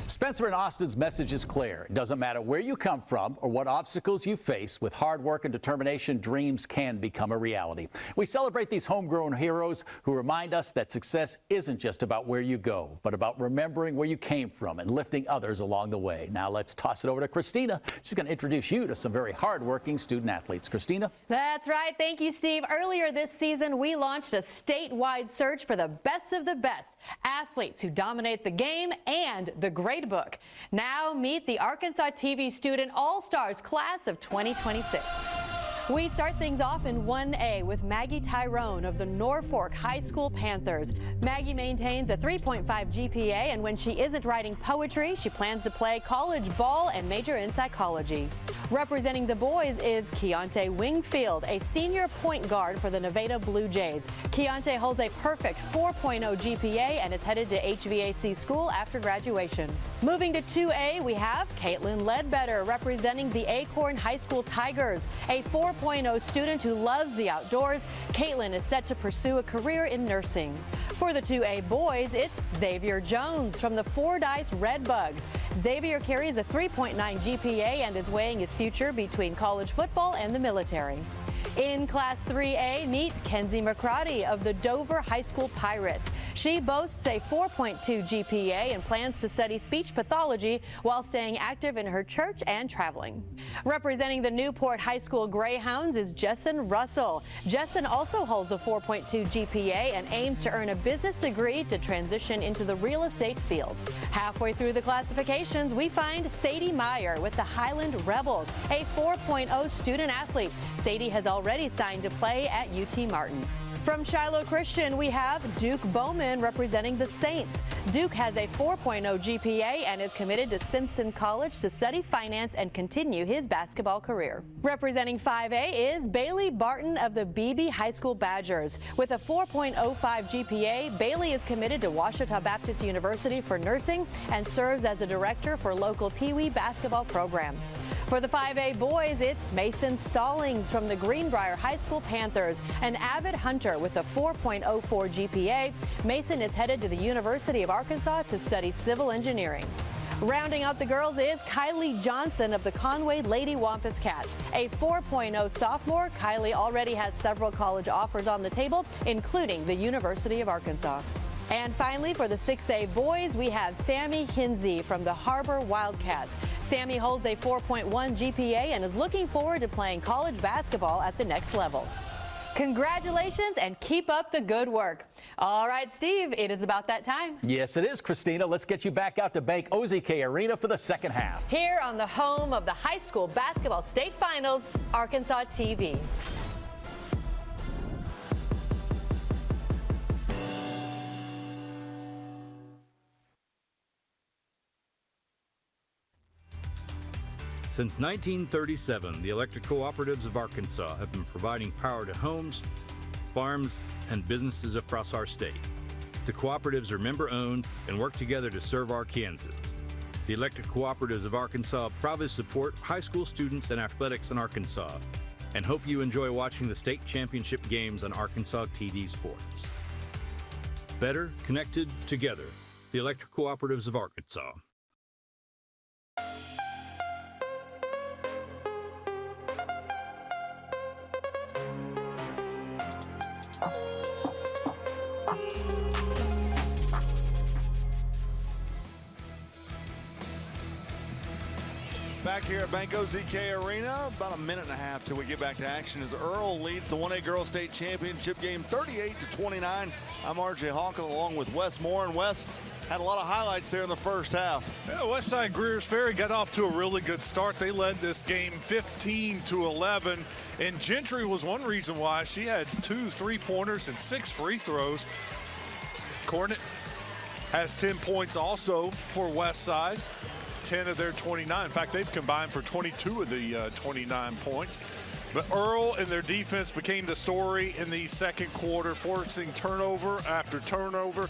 Spencer and Austin's message is clear. It doesn't matter where you come from or what obstacles you face. With hard work and determination, dreams can become a reality. We celebrate these homegrown heroes who remind us that success isn't just about where you go, but about remembering where you came from and lifting others along the way. Now let's toss it over to Christina. She's going to introduce you to some very hardworking student athletes. Christina? That's right. Thank you, Steve. Earlier this season, we launched a statewide search for the best of the best athletes who dominate the game and the grade book. Now meet the Arkansas TV Student All-Stars class of 2026. We start things off in 1A with Maggie Tyrone of the Norfolk High School Panthers. Maggie maintains a 3.5 GPA, and when she isn't writing poetry, she plans to play college ball and major in psychology. Representing the boys is Keontae Wingfield, a senior point guard for the Nevada Blue Jays. Keontae holds a perfect 4.0 GPA and is headed to HVAC school after graduation. Moving to 2A, we have Caitlin Ledbetter representing the Acorn High School Tigers, a 4.0 student who loves the outdoors. Caitlin is set to pursue a career in nursing. For the 2A boys, it's Xavier Jones from the Fordyce Redbugs. Xavier carries a 3.9 GPA and is weighing his future between college football and the military. In Class 3A, meet Kenzie McCrotty of the Dover High School Pirates. She boasts a 4.2 GPA and plans to study speech pathology while staying active in her church and traveling. Representing the Newport High School Greyhounds is Jesson Russell. Jesson also holds a 4.2 GPA and aims to earn a business degree to transition into the real estate field. Halfway through the classifications, we find Sadie Meyer with the Highland Rebels, a 4.0 student athlete. Sadie has already signed to play at UT Martin. From Shiloh Christian, we have Duke Bowman representing the Saints. Duke has a 4.0 GPA and is committed to Simpson College to study finance and continue his basketball career. Representing 5A is Bailey Barton of the Beebe High School Badgers. With a 4.05 GPA, Bailey is committed to Ouachita Baptist University for nursing and serves as a director for local Pee Wee basketball programs. For the 5A boys, it's Mason Stallings from the Greenbrier High School Panthers, an avid hunter with a 4.04 GPA. Mason is headed to the University of Arkansas to study civil engineering. Rounding out the girls is Kylie Johnson of the Conway Lady Wampus Cats. A 4.0 sophomore, Kylie already has several college offers on the table, including the University of Arkansas. And finally, for the 6A boys, we have Sammy Hinsey from the Harbor Wildcats. Sammy holds a 4.1 GPA and is looking forward to playing college basketball at the next level. Congratulations and keep up the good work. All right, Steve, it is about that time. Yes, it is, Christina. Let's get you back out to Bank OZK Arena for the second half. Here on the home of the high school basketball state finals, Arkansas TV. Since 1937, the electric cooperatives of Arkansas have been providing power to homes, farms, and businesses across our state. The cooperatives are member-owned and work together to serve Arkansans. The electric cooperatives of Arkansas proudly support high school students and athletics in Arkansas, and hope you enjoy watching the state championship games on Arkansas TV Sports. Better connected together, the electric cooperatives of Arkansas. Back here at Bank OZK Arena, about a minute and a half till we get back to action as Earle leads the 1A Girls State Championship game 38-29. I'm RJ Hawkins along with Wes Moore, and Wes had a lot of highlights there in the first half. Yeah, West Side Greers Ferry got off to a really good start. They led this game 15-11, and Gentry was one reason why. She had 2 3-pointers and 6 free throws. Cornet has 10 points also for West Side. 10 of their 29. In fact, they've combined for 22 of the 29 points. But Earle and their defense became the story in the second quarter, forcing turnover after turnover.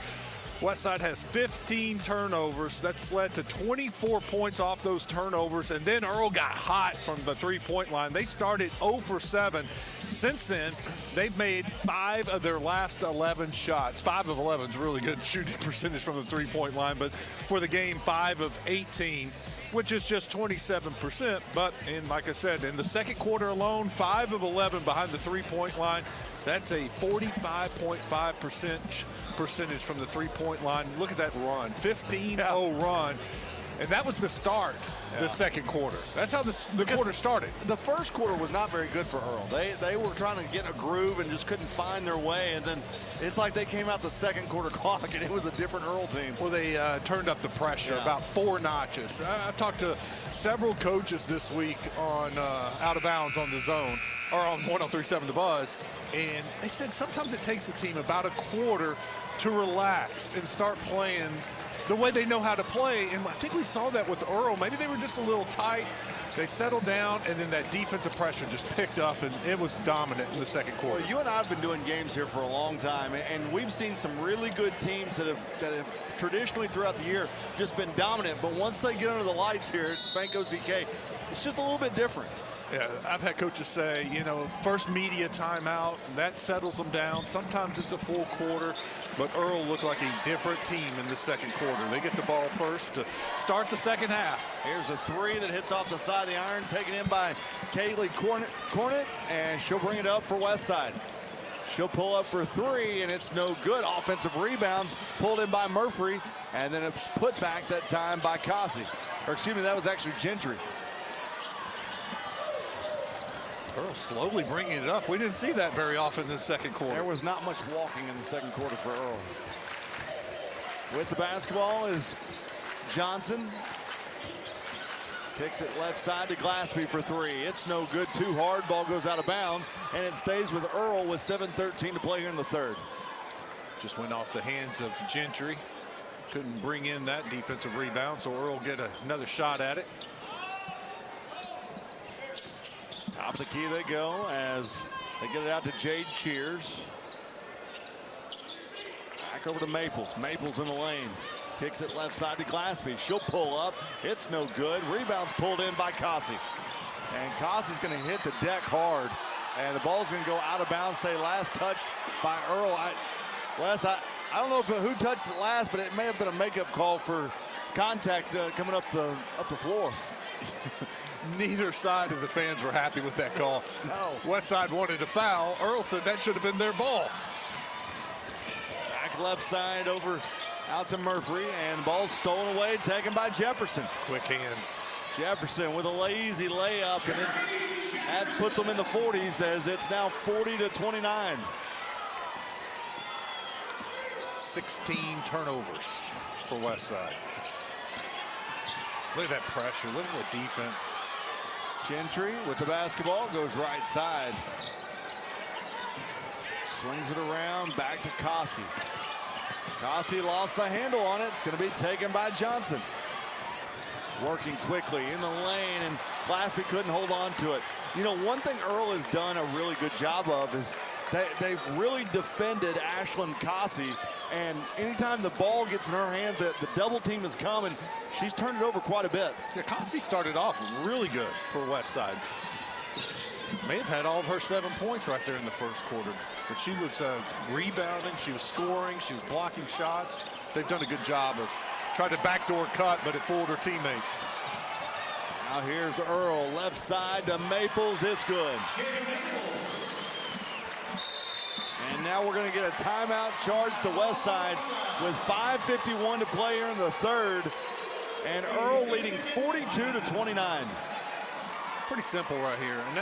Westside has 15 turnovers. That's led to 24 points off those turnovers. And then Earle got hot from the three-point line. They started 0 for 7. Since then, they've made 5 of their last 11 shots. 5 of 11 is really good shooting percentage from the three-point line, but for the game, 5 of 18, which is just 27%. But like I said, in the second quarter alone, 5 of 11 behind the three-point line. That's a 45.5% percentage from the three-point line. Look at that run, 15-0 run. And that was the start, the second quarter. That's how the quarter started. The first quarter was not very good for Earle. They were trying to get a groove and just couldn't find their way. And then it's like they came out the second quarter clock, and it was a different Earle team. Well, they turned up the pressure about 4 notches. I've talked to several coaches this week on Out of Bounds on the Zone, or on 103.7 The Buzz, and they said sometimes it takes a team about a quarter to relax and start playing the way they know how to play. And I think we saw that with Earle. Maybe they were just a little tight. They settled down, and then that defensive pressure just picked up, and it was dominant in the second quarter. Well, you and I have been doing games here for a long time, and we've seen some really good teams that have traditionally throughout the year just been dominant. But once they get under the lights here at Bank OZK, it's just a little bit different. Yeah, I've had coaches say, first media timeout, that settles them down. Sometimes it's a full quarter, but Earle looked like a different team in the second quarter. They get the ball first to start the second half. Here's a 3 that hits off the side of the iron, taken in by Kaylee Cornett, and she'll bring it up for West Side. She'll pull up for 3, and it's no good. Offensive rebounds pulled in by Murphy, and then it's put back that time by Kasi. Or excuse me, that was actually Gentry. Earle slowly bringing it up. We didn't see that very often in the second quarter. There was not much walking in the second quarter for Earle. With the basketball is Johnson. Kicks it left side to Glaspie for 3. It's no good, too hard. Ball goes out of bounds, and it stays with Earle with 7:13 to play here in the third. Just went off the hands of Gentry. Couldn't bring in that defensive rebound, so Earle get another shot at it. Top of the key they go as they get it out to Jade Cheers. Back over to Maples. Maples in the lane. Kicks it left side to Glaspie. She'll pull up. It's no good. Rebounds pulled in by Kasi. And Kasi's going to hit the deck hard. And the ball's going to go out of bounds. Say last touched by Earle. Wes, I don't know who touched it last, but it may have been a makeup call for contact coming up the floor. Neither side of the fans were happy with that call. No. West Side wanted a foul. Earle said that should have been their ball. Back left side over out to Murphy, and ball's stolen away, taken by Jefferson. Quick hands. Jefferson with a lazy layup, and that puts them in the 40s as it's now 40-29. 16 turnovers for West Side. Look at that pressure. Look at the defense. Gentry with the basketball goes right side. Swings it around back to Kasi. Kasi lost the handle on it. It's going to be taken by Johnson. Working quickly in the lane, and Glaspie couldn't hold on to it. One thing Earle has done a really good job of is they've really defended Ashlyn Kasi, and anytime the ball gets in her hands, the double team is coming. She's turned it over quite a bit. Yeah, Kasi started off really good for West Side. May have had all of her 7 points right there in the first quarter, but she was rebounding, she was scoring, she was blocking shots. They've done a good job of trying to backdoor cut, but it fooled her teammate. Now here's Earle, left side to Maples. It's good. And now we're going to get a timeout charge to West Side with 5:51 to play here in the third. And Earle leading 42-29. Pretty simple right here. And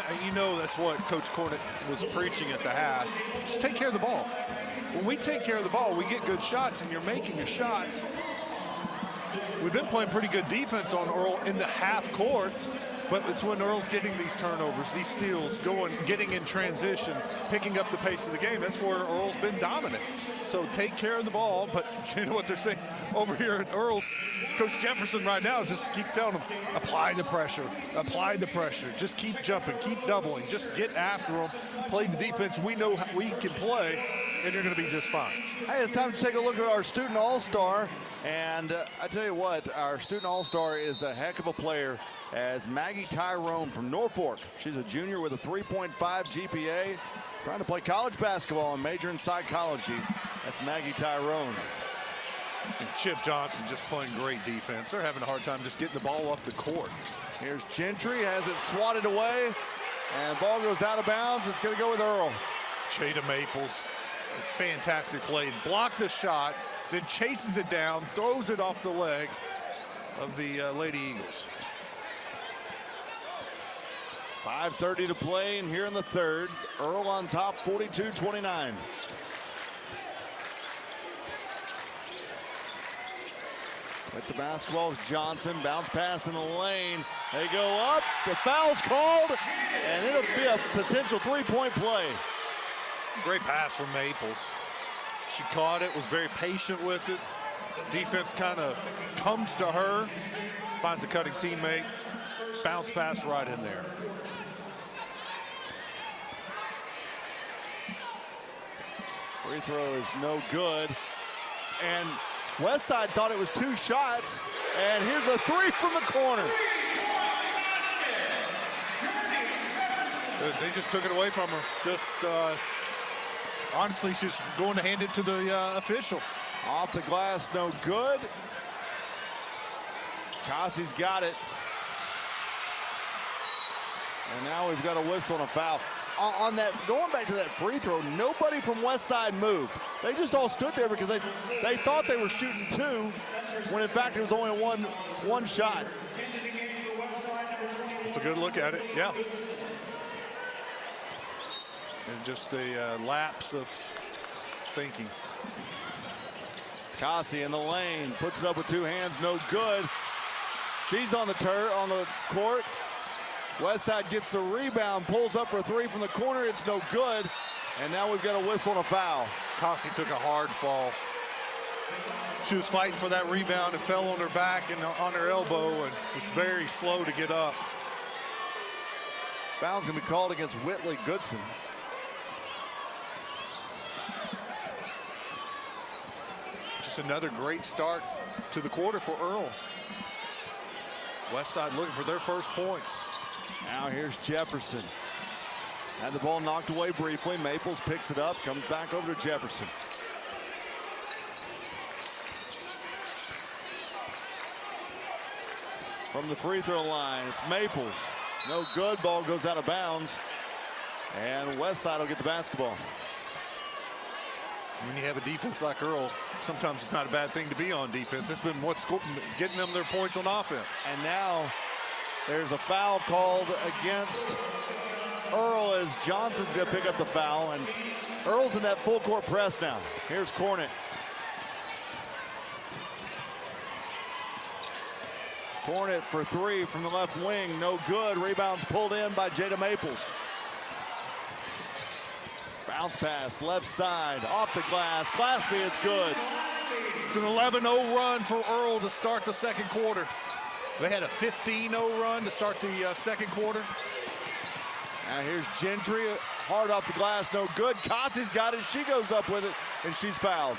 that's what Coach Cornett was preaching at the half. Just take care of the ball. When we take care of the ball, we get good shots, and you're making your shots. We've been playing pretty good defense on Earle in the half court, but it's when Earle's getting these turnovers, these steals, getting in transition, picking up the pace of the game. That's where Earle's been dominant. So take care of the ball, but you know what they're saying over here at Earle's, Coach Jefferson right now is just to keep telling them, apply the pressure, just keep jumping, keep doubling, just get after them, play the defense we know we can play, and you're going to be just fine. Hey, it's time to take a look at our student all-star. And I tell you what, our student all-star is a heck of a player as Maggie Tyrone from Norfolk. She's a junior with a 3.5 GPA, trying to play college basketball and major in psychology. That's Maggie Tyrone. And Chip Johnson just playing great defense. They're having a hard time just getting the ball up the court. Here's Gentry, has it swatted away, and ball goes out of bounds. It's going to go with Earle. Jada Maples, fantastic play. Blocked the shot, then chases it down, throws it off the leg of the Lady Eagles. 5:30 to play, and here in the third, Earle on top, 42-29. With the basketball is Johnson, bounce pass in the lane. They go up, the foul's called, and it'll be a potential three-point play. Great pass from Maples. She caught it, was very patient with it. Defense kind of comes to her, finds a cutting teammate, bounce pass right in there. Free throw is no good. And West Side thought it was two shots. And here's a three from the corner. They just took it away from her. Just honestly, she's going to hand it to the official. Off the glass, no good. Cassie's got it. And now we've got a whistle and a foul. On that, going back to that free throw, nobody from West Side moved. They just all stood there because they thought they were shooting two, when in fact it was only one shot. It's a good look at it, yeah. And just a lapse of thinking. Cassie in the lane, puts it up with two hands, no good. She's on the court. West Side gets the rebound, pulls up for a three from the corner. It's no good. And now we've got a whistle and a foul. Cassie took a hard fall. She was fighting for that rebound and fell on her back and on her elbow and was very slow to get up. Foul's going to be called against Whitley Goodson. Just another great start to the quarter for Earle. West Side looking for their first points. Now here's Jefferson. Had the ball knocked away briefly. Maples picks it up, comes back over to Jefferson. From the free throw line, it's Maples. No good, ball goes out of bounds. And West Side will get the basketball. When you have a defense like Earle, sometimes it's not a bad thing to be on defense. It's been what's getting them their points on offense. And now there's a foul called against Earle as Johnson's going to pick up the foul. And Earle's in that full court press now. Here's Cornett. Cornett for three from the left wing. No good. Rebounds pulled in by Jada Maples. Bounce pass, left side, off the glass. Glassby is good. It's an 11-0 run for Earle to start the second quarter. They had a 15-0 run to start the second quarter. Now here's Gentry, hard off the glass, no good. Cassie's got it, she goes up with it, and she's fouled.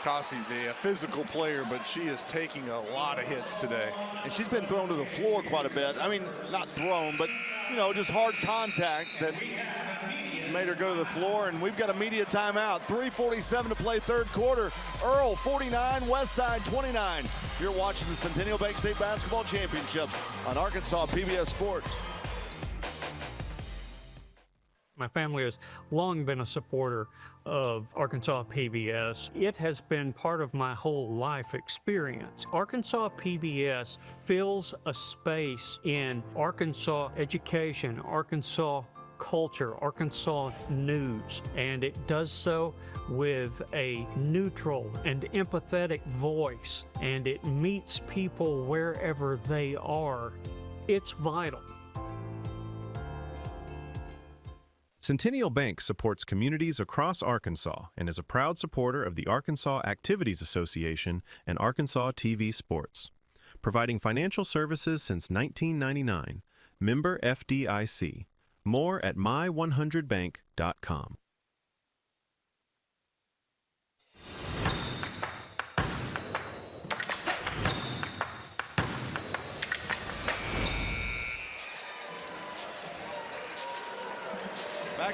Cassie's a physical player, but she is taking a lot of hits today. And she's been thrown to the floor quite a bit. I mean, not thrown, but, you know, just hard contact that made her go to the floor. And we've got a media timeout. 3:47 to play third quarter. Earle 49, West Side 29. You're watching the Centennial Bank State Basketball Championships on Arkansas PBS Sports. My family has long been a supporter of Arkansas PBS. It has been part of my whole life experience. Arkansas PBS fills a space in Arkansas education, Arkansas culture, Arkansas news, and it does so with a neutral and empathetic voice, and it meets people wherever they are. It's vital. Centennial Bank supports communities across Arkansas and is a proud supporter of the Arkansas Activities Association and Arkansas TV Sports. Providing financial services since 1999. Member FDIC. More at my100bank.com.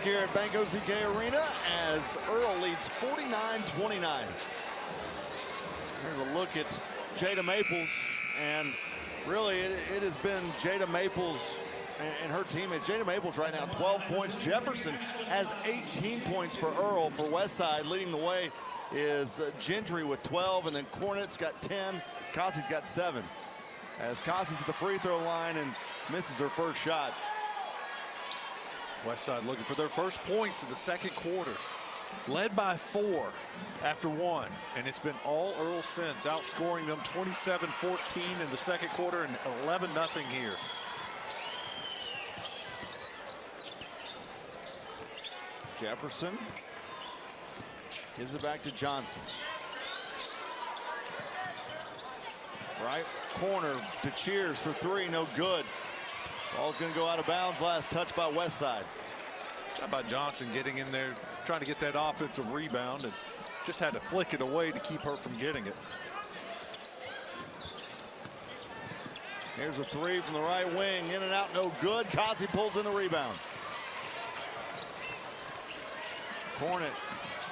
here at Bank OZK Arena as Earle leads 49-29. Here's a look at Jada Maples, and really it has been Jada Maples and her teammate. Jada Maples right now 12 points. Jefferson has 18 points for Earle. For West Side, leading the way is Gentry with 12, and then Cornett's got 10. Cossey's got 7. As Cossey's at the free throw line and misses her first shot. West Side looking for their first points in the second quarter. Led by 4 after 1, and it's been all Earle since, outscoring them 27-14 in the second quarter and 11-0 here. Jefferson gives it back to Johnson. Right corner to Cheers for 3, no good. Ball's going to go out of bounds. Last touch by West Side. Job by Johnson getting in there, trying to get that offensive rebound, and just had to flick it away to keep her from getting it. Here's a 3 from the right wing, in and out, no good. Cossey pulls in the rebound. Cornet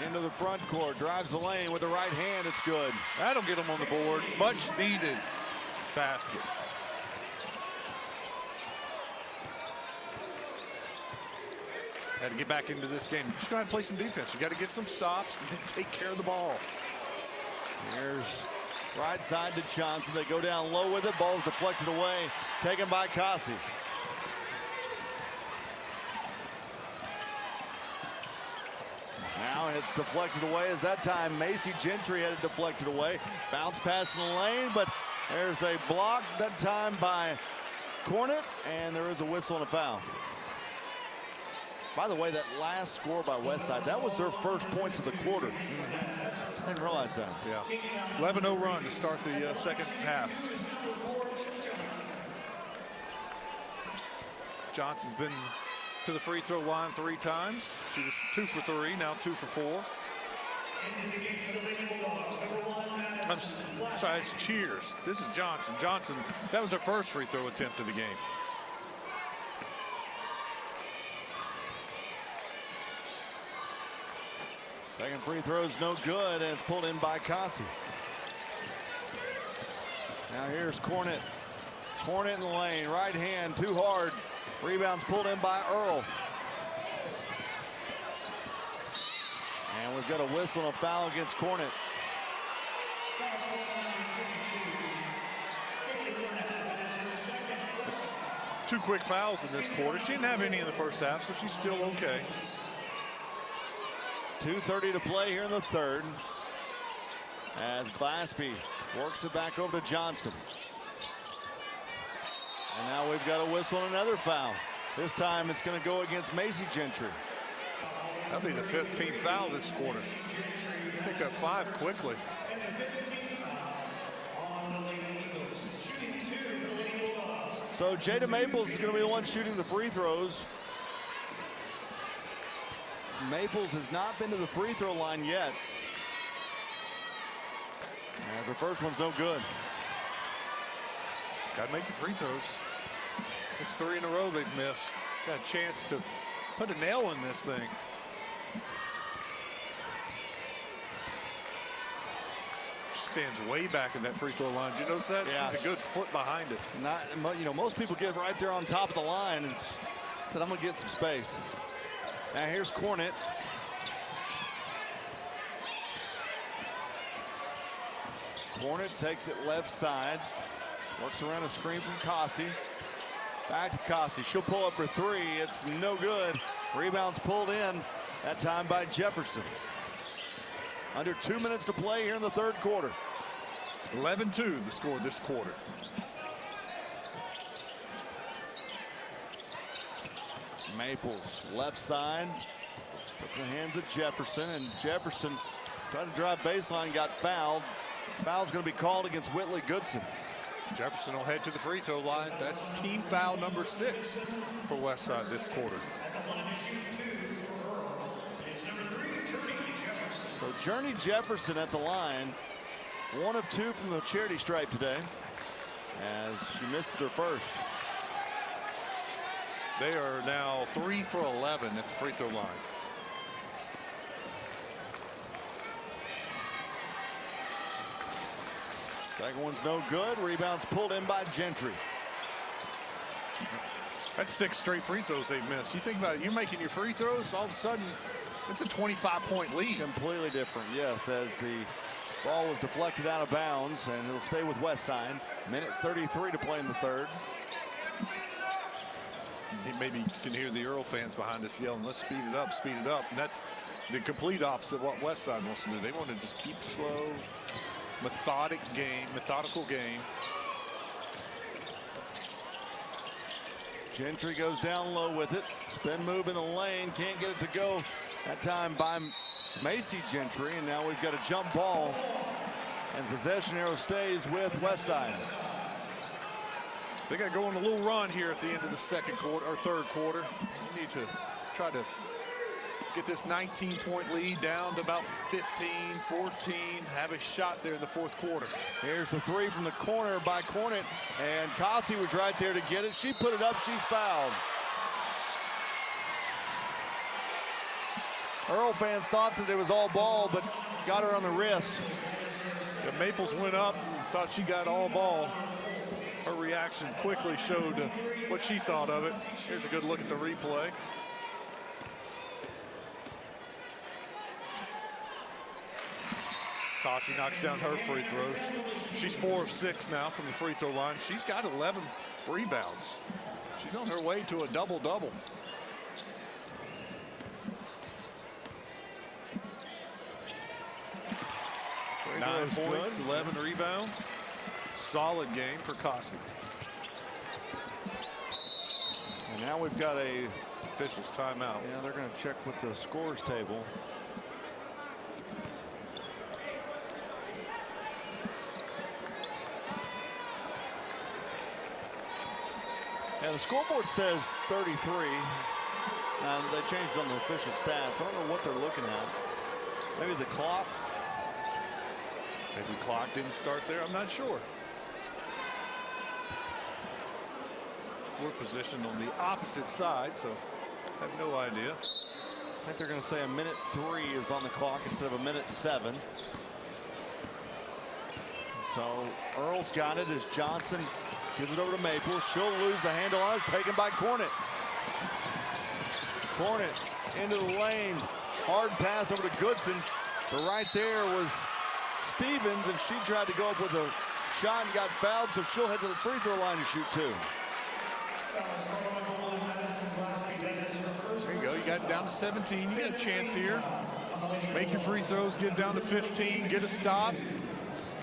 into the front court, drives the lane with the right hand. It's good. That'll get them on the board. Much needed basket. Had to get back into this game. Just try and play some defense. You got to get some stops and then take care of the ball. Here's right side to Johnson. They go down low with it. Ball's deflected away. Taken by Cossey. Now it's deflected away, as that time Macy Gentry had it deflected away. Bounce pass in the lane, but there's a block that time by Cornet, and there is a whistle and a foul. By the way, that last score by West Side, that was their first points of the quarter. I didn't realize that. Yeah. 11-0 run to start the second half. Johnson's been to the free throw line 3 times. She was 2 for 3, now 2 for 4. I'm sorry, it's Cheers. This is Johnson. Johnson, that was her first free throw attempt of the game. Second free throw is no good, and it's pulled in by Cossey. Now here's Cornet. Cornet in the lane, right hand, too hard. Rebounds pulled in by Earle. And we've got a whistle and a foul against Cornet. 2 quick fouls in this quarter. She didn't have any in the first half, so she's still okay. 2:30 to play here in the third, as Glaspie works it back over to Johnson. And now we've got a whistle and another foul. This time it's going to go against Macy Gentry. That'll be the 15th foul this quarter. Pick up 5 quickly. So Jada Maples is going to be the one shooting the free throws. Maples has not been to the free throw line yet, as her first one's no good. Got to make the free throws. It's 3 in a row they've missed. Got a chance to put a nail in this thing. Stands way back in that free throw line. Did you notice that? Yeah. She's a good foot behind it. Not, you know, most people get right there on top of the line and said, I'm going to get some space. Now here's Cornet. Cornet takes it left side. Works around a screen from Cossey. Back to Cossey. She'll pull up for 3. It's no good. Rebounds pulled in, that time by Jefferson. Under 2 minutes to play here in the third quarter. 11-2 the score this quarter. Maples left side. Puts in the hands of Jefferson, and Jefferson tried to drive baseline, got fouled. Foul's going to be called against Whitley Goodson. Jefferson will head to the free throw line. That's team foul number 6 for West Side this quarter. So Journey Jefferson at the line. 1 of 2 from the charity stripe today, as she misses her first. They are now 3 for 11 at the free throw line. Second one's no good. Rebounds pulled in by Gentry. That's 6 straight free throws they've missed. You think about it, you're making your free throws, all of a sudden it's a 25-point lead. Completely different, yes, as the ball was deflected out of bounds, and it'll stay with West Side. Minute 33 to play in the third. Maybe you can hear the Earle fans behind us yelling, let's speed it up, speed it up. And that's the complete opposite of what West Side wants to do. They want to just keep slow, methodical game. Gentry goes down low with it. Spin move in the lane. Can't get it to go. That time by Macy Gentry. And now we've got a jump ball. And possession arrow stays with West Side. They got to go on a little run here at the end of the second quarter or third quarter. You need to try to get this 19-point lead down to about 15, 14. Have a shot there in the fourth quarter. Here's the three from the corner by Cornett, and Cossey was right there to get it. She put it up. She's fouled. Earle fans thought that it was all ball, but got her on the wrist. The Maples went up, thought she got all ball. Her reaction quickly showed what she thought of it. Here's a good look at the replay. Cossey knocks down her free throws. She's 4 of 6 now from the free throw line. She's got 11 rebounds. She's on her way to a double-double. Nine points, 11 rebounds. Solid game for Cossey. And now we've got a officials timeout. Yeah, they're going to check with the scores table. Yeah, the scoreboard says 33. They changed it on the official stats. I don't know what they're looking at. Maybe the clock. Maybe the clock didn't start there. I'm not sure. We're positioned on the opposite side, so I have no idea. I think they're going to say a minute 3 is on the clock instead of a minute 7. So Earle's got it as Johnson gives it over to Maple. She'll lose the handle on it. It's taken by Cornett. Cornett into the lane. Hard pass over to Goodson. But right there was Stevens, and she tried to go up with a shot and got fouled, so she'll head to the free throw line to shoot 2. There you go. You got it down to 17. You got a chance here. Make your free throws, get it down to 15, get a stop,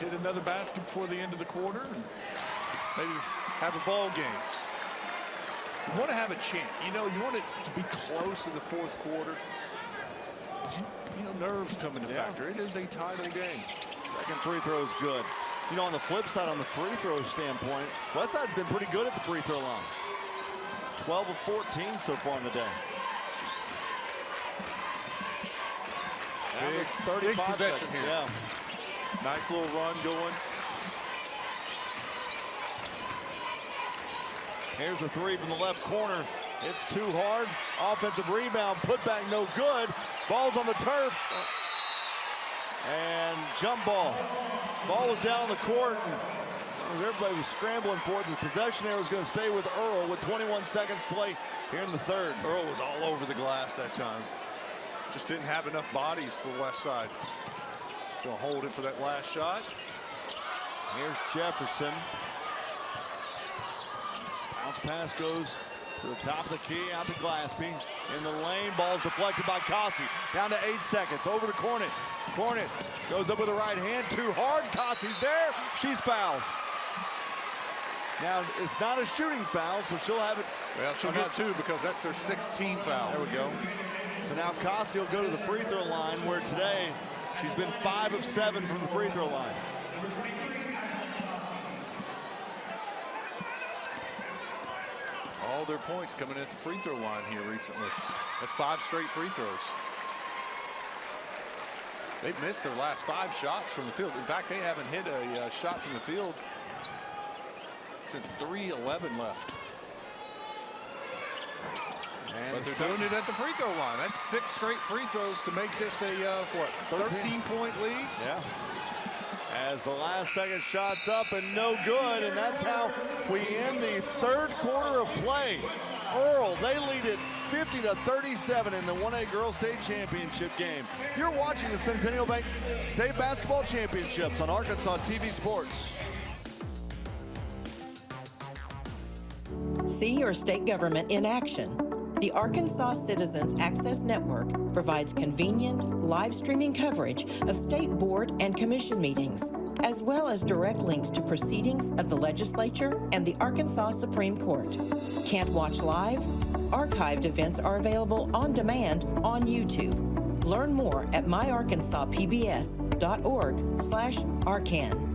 get another basket before the end of the quarter, and maybe have a ball game. You want to have a chance. You know, you want it to be close in the fourth quarter. You know, nerves come into factor. It is a title game. Second free throw is good. You know, on the flip side, on the free throw standpoint, Westside's been pretty good at the free throw line. 12 of 14 so far in the day. Big possession here. Yeah. Nice little run going. Here's a three from the left corner. It's too hard. Offensive rebound, put back, no good. Ball's on the turf. And jump ball. Ball was down on the court. And everybody was scrambling for it. The possession arrow is going to stay with Earle with 21 seconds to play here in the third. Earle was all over the glass that time. Just didn't have enough bodies for West Side. Going to hold it for that last shot. Here's Jefferson. Bounce pass goes to the top of the key, out to Glaspie. In the lane, ball's deflected by Cossey. Down to 8 seconds, over to Cornett. Cornett goes up with the right hand, too hard. Cossey's there, she's fouled. Now, it's not a shooting foul, so she'll have it. Well, she'll get 2 because that's their 16th foul. There we go. So now Cossey will go to the free throw line, where today she's been 5 of 7 from the free throw line. All their points coming at the free throw line here recently. That's 5 straight free throws. They've missed their last 5 shots from the field. In fact, they haven't hit a shot from the field since 3:11 left. But they're doing it at the free throw line. That's 6 straight free throws to make this a, 13-point lead? Yeah. As the last second shot's up and no good, and that's how we end the third quarter of play. Earle, they lead it 50-37 in the 1A Girls State Championship game. You're watching the Centennial Bank State Basketball Championships on Arkansas TV Sports. See your state government in action. The Arkansas Citizens Access Network provides convenient, live streaming coverage of state board and commission meetings, as well as direct links to proceedings of the legislature and the Arkansas Supreme Court. Can't watch live? Archived events are available on demand on YouTube. Learn more at myarkansaspbs.org/arcan.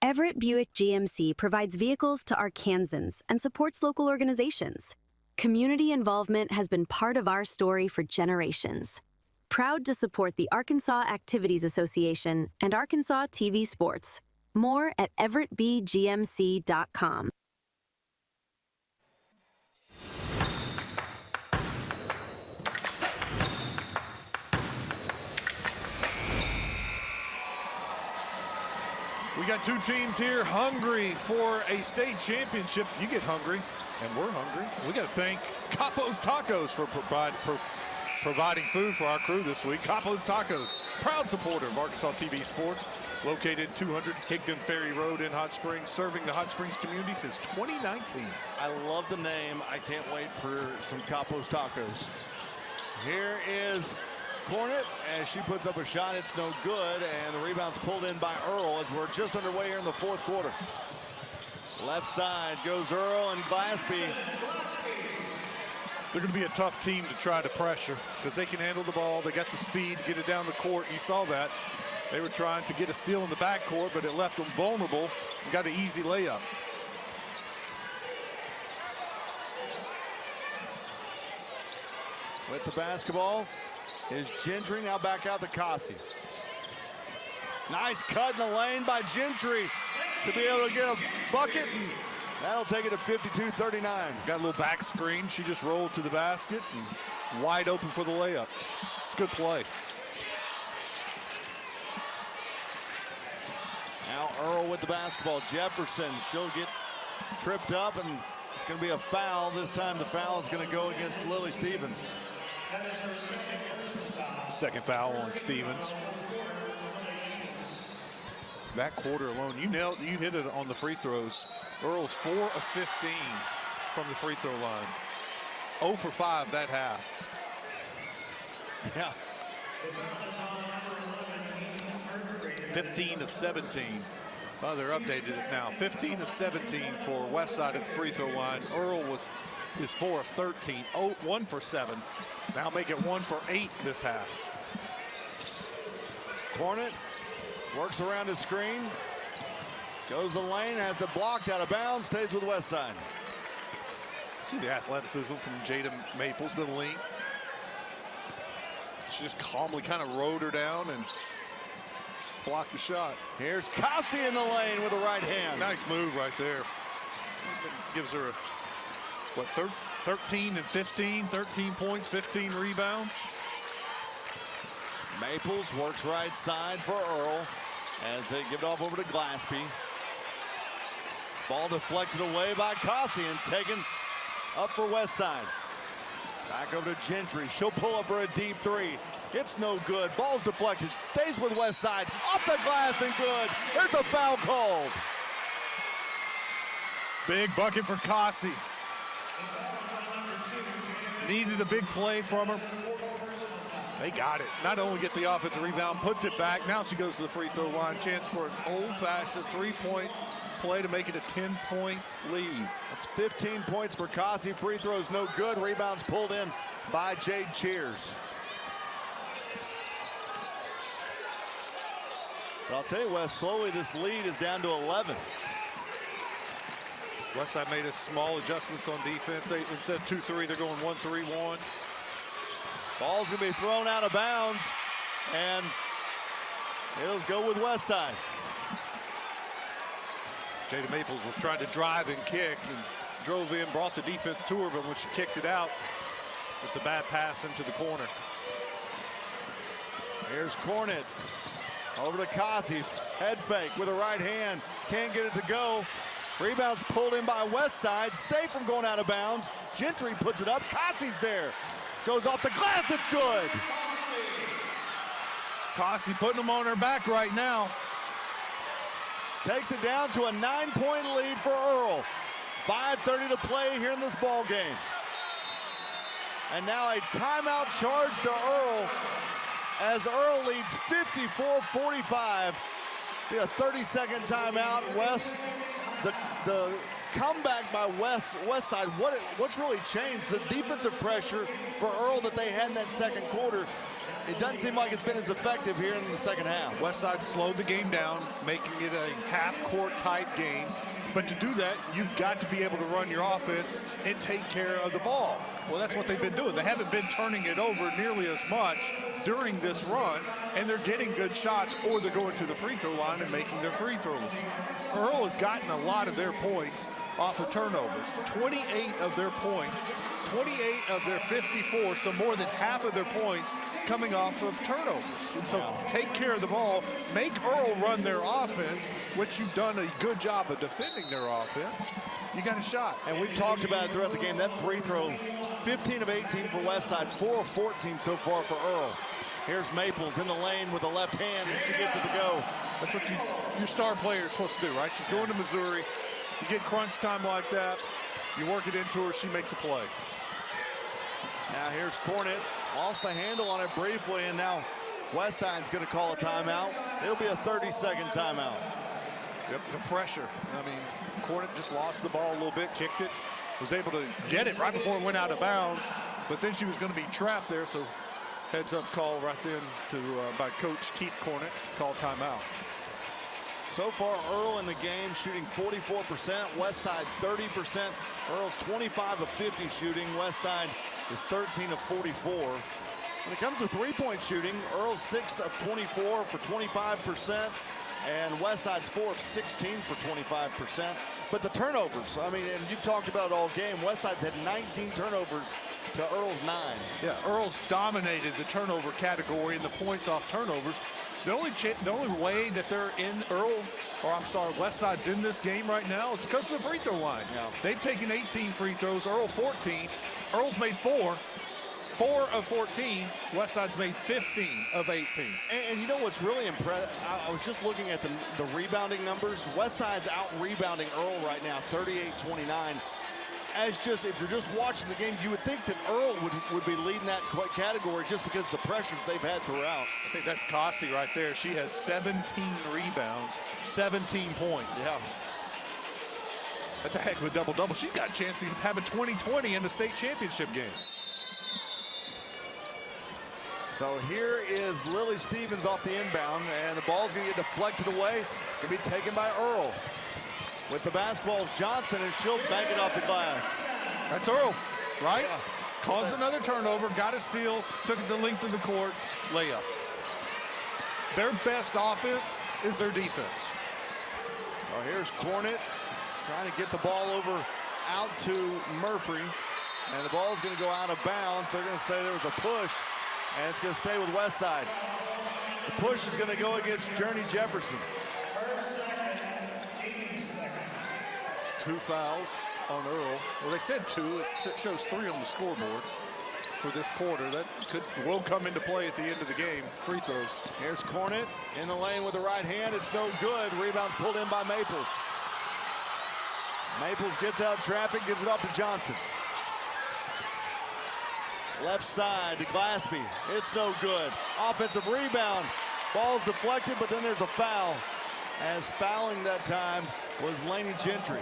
Everett Buick GMC provides vehicles to Arkansans and supports local organizations. Community involvement has been part of our story for generations. Proud to support the Arkansas Activities Association and Arkansas TV Sports. More at everettbgmc.com. We got 2 teams here hungry for a state championship. You get hungry, and we're hungry. We got to thank Capo's Tacos for providing food for our crew this week. Capo's Tacos, proud supporter of Arkansas TV Sports, located 200 Higdon Ferry Road in Hot Springs, serving the Hot Springs community since 2019. I love the name. I can't wait for some Capo's Tacos. Here is Cornet as she puts up a shot. It's no good, and the rebound's pulled in by Earle as we're just underway here in the fourth quarter. Left side goes Earle and Glaspie. They're going to be a tough team to try to pressure because they can handle the ball. They got the speed to get it down the court. You saw that. They were trying to get a steal in the backcourt, but it left them vulnerable and got an easy layup. With the basketball is Gentry, now back out to Kasi. Nice cut in the lane by Gentry to be able to get a bucket, and that'll take it to 52-39. Got a little back screen. She just rolled to the basket and wide open for the layup. It's good play. Now Earle with the basketball. Jefferson, she'll get tripped up, and it's going to be a foul. This time the foul is going to go against Lily Stevens. Second foul on Stevens. That quarter alone, you hit it on the free throws. Earle's 4 of 15 from the free throw line. 0 for 5 that half. Yeah. 15 of 17. Oh, they're updated it now. 15 of 17 for West Side at the free throw line. Earle is 4 of 13. 1 for 7. Now make it 1 for 8 this half. Cornet works around the screen. Goes the lane, has it blocked out of bounds, stays with West Side. See the athleticism from Jada Maples, the length. She just calmly kind of rode her down and blocked the shot. Here's Kasi in the lane with the right hand. Nice move right there. Gives her, 13 and 15, 13 points, 15 rebounds. Maples works right side for Earle as they give it off over to Glaspie. Ball deflected away by Kasi and taken up for West Side. Back over to Gentry. She'll pull up for a deep 3. It's no good. Ball's deflected. Stays with West Side. Off the glass and good. There's a foul called. Big bucket for Kasi. Needed a big play from her. They got it. Not only gets the offensive rebound, puts it back. Now she goes to the free throw line. Chance for an old-fashioned 3-point play to make it a 10-point lead. That's 15 points for Kasi. Free throws no good. Rebounds pulled in by Jade Cheers. But I'll tell you, Wes, slowly this lead is down to 11. Westside made a small adjustments on defense. Instead of 2-3, they're going 1-3-1. Ball's going to be thrown out of bounds, and it'll go with West Side. Jada Maples was trying to drive and kick and drove in, brought the defense to her, but when she kicked it out, just a bad pass into the corner. Here's Cornett over to Kasi. Head fake with a right hand. Can't get it to go. Rebounds pulled in by West Side. Safe from going out of bounds. Gentry puts it up. Kasi's there. Goes off the glass. It's good. Kasi putting them on her back right now. Takes it down to a 9-point lead for Earle. 5:30 to play here in this ball game. And now a timeout charge to Earle as Earle leads 54-45. Be a 30-second timeout. West, the comeback by West Side. What's really changed? The defensive pressure for Earle that they had in that second quarter. It doesn't seem like it's been as effective here in the second half. West Side slowed the game down, making it a half-court type game. But to do that, you've got to be able to run your offense and take care of the ball. Well, that's what they've been doing. They haven't been turning it over nearly as much during this run, and they're getting good shots, or they're going to the free throw line and making their free throws. Earle has gotten a lot of their points off of turnovers. 28 of their points, 28 of their 54, so more than half of their points coming off of turnovers. And so take care of the ball, make Earle run their offense, which you've done a good job of defending their offense. You got a shot. And we've talked about it throughout the game. That free throw, 15 of 18 for West Side, 4 of 14 so far for Earle. Here's Maples in the lane with the left hand, and she gets it to go. That's what your star player is supposed to do, right? She's going to Missouri. You get crunch time like that, you work it into her, she makes a play. Now here's Cornett, lost the handle on it briefly, and now West Side's going to call a timeout. It'll be a 30-second timeout. Yep, the pressure. I mean, Cornett just lost the ball a little bit, kicked it, was able to get it right before it went out of bounds, but then she was going to be trapped there, so heads up call right then by Coach Keith Cornett to call timeout. So far, Earle in the game shooting 44%, West Side 30%. Earle's 25 of 50 shooting. West Side is 13 of 44. When it comes to three-point shooting, Earle's 6 of 24 for 25%, and West Side's 4 of 16 for 25%. But the turnovers, I mean, and you've talked about it all game, West Side's had 19 turnovers to Earle's 9. Yeah, Earle's dominated the turnover category and the points off turnovers. The only way that they're in West Side's in this game right now is because of the free throw line. Yeah. They've taken 18 free throws, Earle 14. Earle's made 4 of 14. West Side's made 15 of 18. And you know what's really impressive? I was just looking at the rebounding numbers. West Side's out rebounding Earle right now, 38-29. If you're just watching the game, you would think that Earle would be leading that category just because of the pressure they've had throughout. I think that's Kasi right there. She has 17 rebounds, 17 points. Yeah. That's a heck of a double-double. She's got a chance to have a 20-20 in the state championship game. So here is Lily Stevens off the inbound, and the ball's going to get deflected away. It's going to be taken by Earle. With the basketball is Johnson, and she'll bank it off the glass. That's Earle, right? Yeah. Caused another turnover, got a steal, took it the length of the court, layup. Their best offense is their defense. So here's Cornett trying to get the ball out to Murphy, and the ball is going to go out of bounds. They're going to say there was a push, and it's going to stay with West Side. The push is going to go against Journey Jefferson. 2 fouls on Earle. Well, they said 2. It shows 3 on the scoreboard for this quarter. That will come into play at the end of the game. Free throws. Here's Cornett in the lane with the right hand. It's no good. Rebound's pulled in by Maples. Maples gets out traffic, gives it up to Johnson. Left side to Glaspie. It's no good. Offensive rebound. Ball's deflected, but then there's a foul. As fouling that time was Laney Gentry.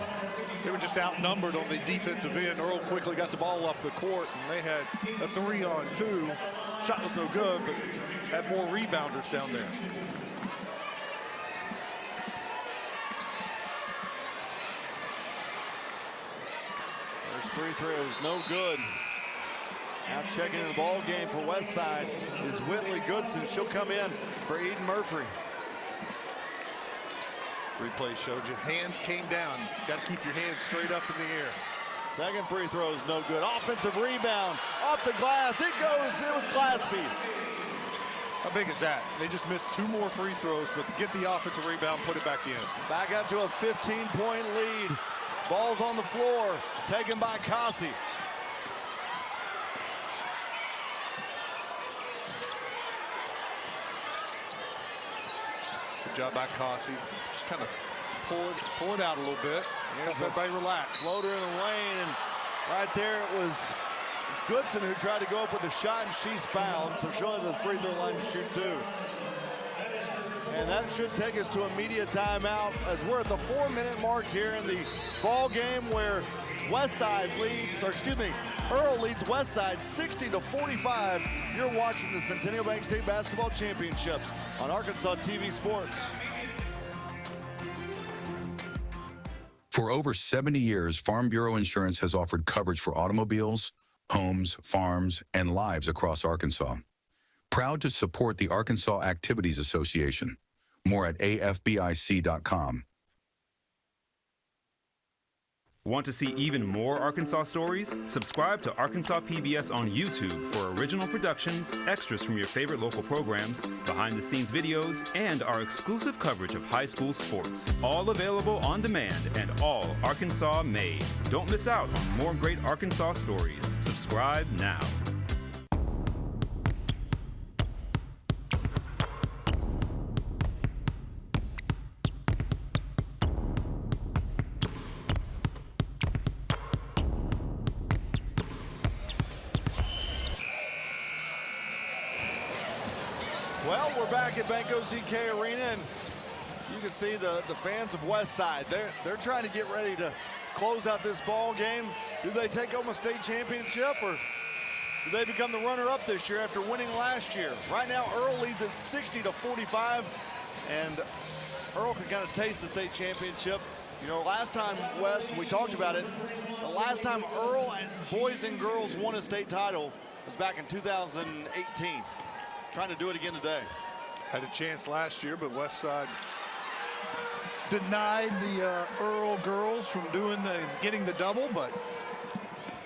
They were just outnumbered on the defensive end. Earle quickly got the ball up the court, and they had a 3-on-2. Shot was no good, but had more rebounders down there. There's 3 throws, no good. Now checking in the ball game for West Side is Whitley Goodson. She'll come in for Eden Murphy. Replay showed you hands came down. Got to keep your hands straight up in the air. Second free throw is no good. Offensive rebound off the glass. It goes. It was Glasby. How big is that? They just missed 2 more free throws, but get the offensive rebound, put it back in. Back up to a 15-point lead. Ball's on the floor, taken by Kasi. Good job by Kasi. Just kind of pull it out a little bit. Help everybody relax. Floater in the lane, and right there it was Goodson who tried to go up with the shot, and she's fouled, so she'll head to the free throw line to shoot 2. And that should take us to a media timeout as we're at the 4-minute mark here in the ball game where Westside leads, or excuse me, Earle leads Westside 60-45. You're watching the Centennial Bank State Basketball Championships on Arkansas TV Sports. For over 70 years, Farm Bureau Insurance has offered coverage for automobiles, homes, farms, and lives across Arkansas. Proud to support the Arkansas Activities Association. More at afbic.com. Want to see even more Arkansas stories? Subscribe to Arkansas PBS on YouTube for original productions, extras from your favorite local programs, behind-the-scenes videos, and our exclusive coverage of high school sports. All available on demand and all Arkansas made. Don't miss out on more great Arkansas stories. Subscribe now. Well, we're back at Banco ZK Arena, and you can see the fans of Westside. They're trying to get ready to close out this ball game. Do they take home a state championship, or do they become the runner-up this year after winning last year? Right now, Earle leads at 60-45, and Earle can kind of taste the state championship. You know, last time, Wes, we talked about it, the last time Earle and boys and girls won a state title was back in 2018. Trying to do it again today. Had a chance last year, but Westside denied the Earle girls from getting the double, but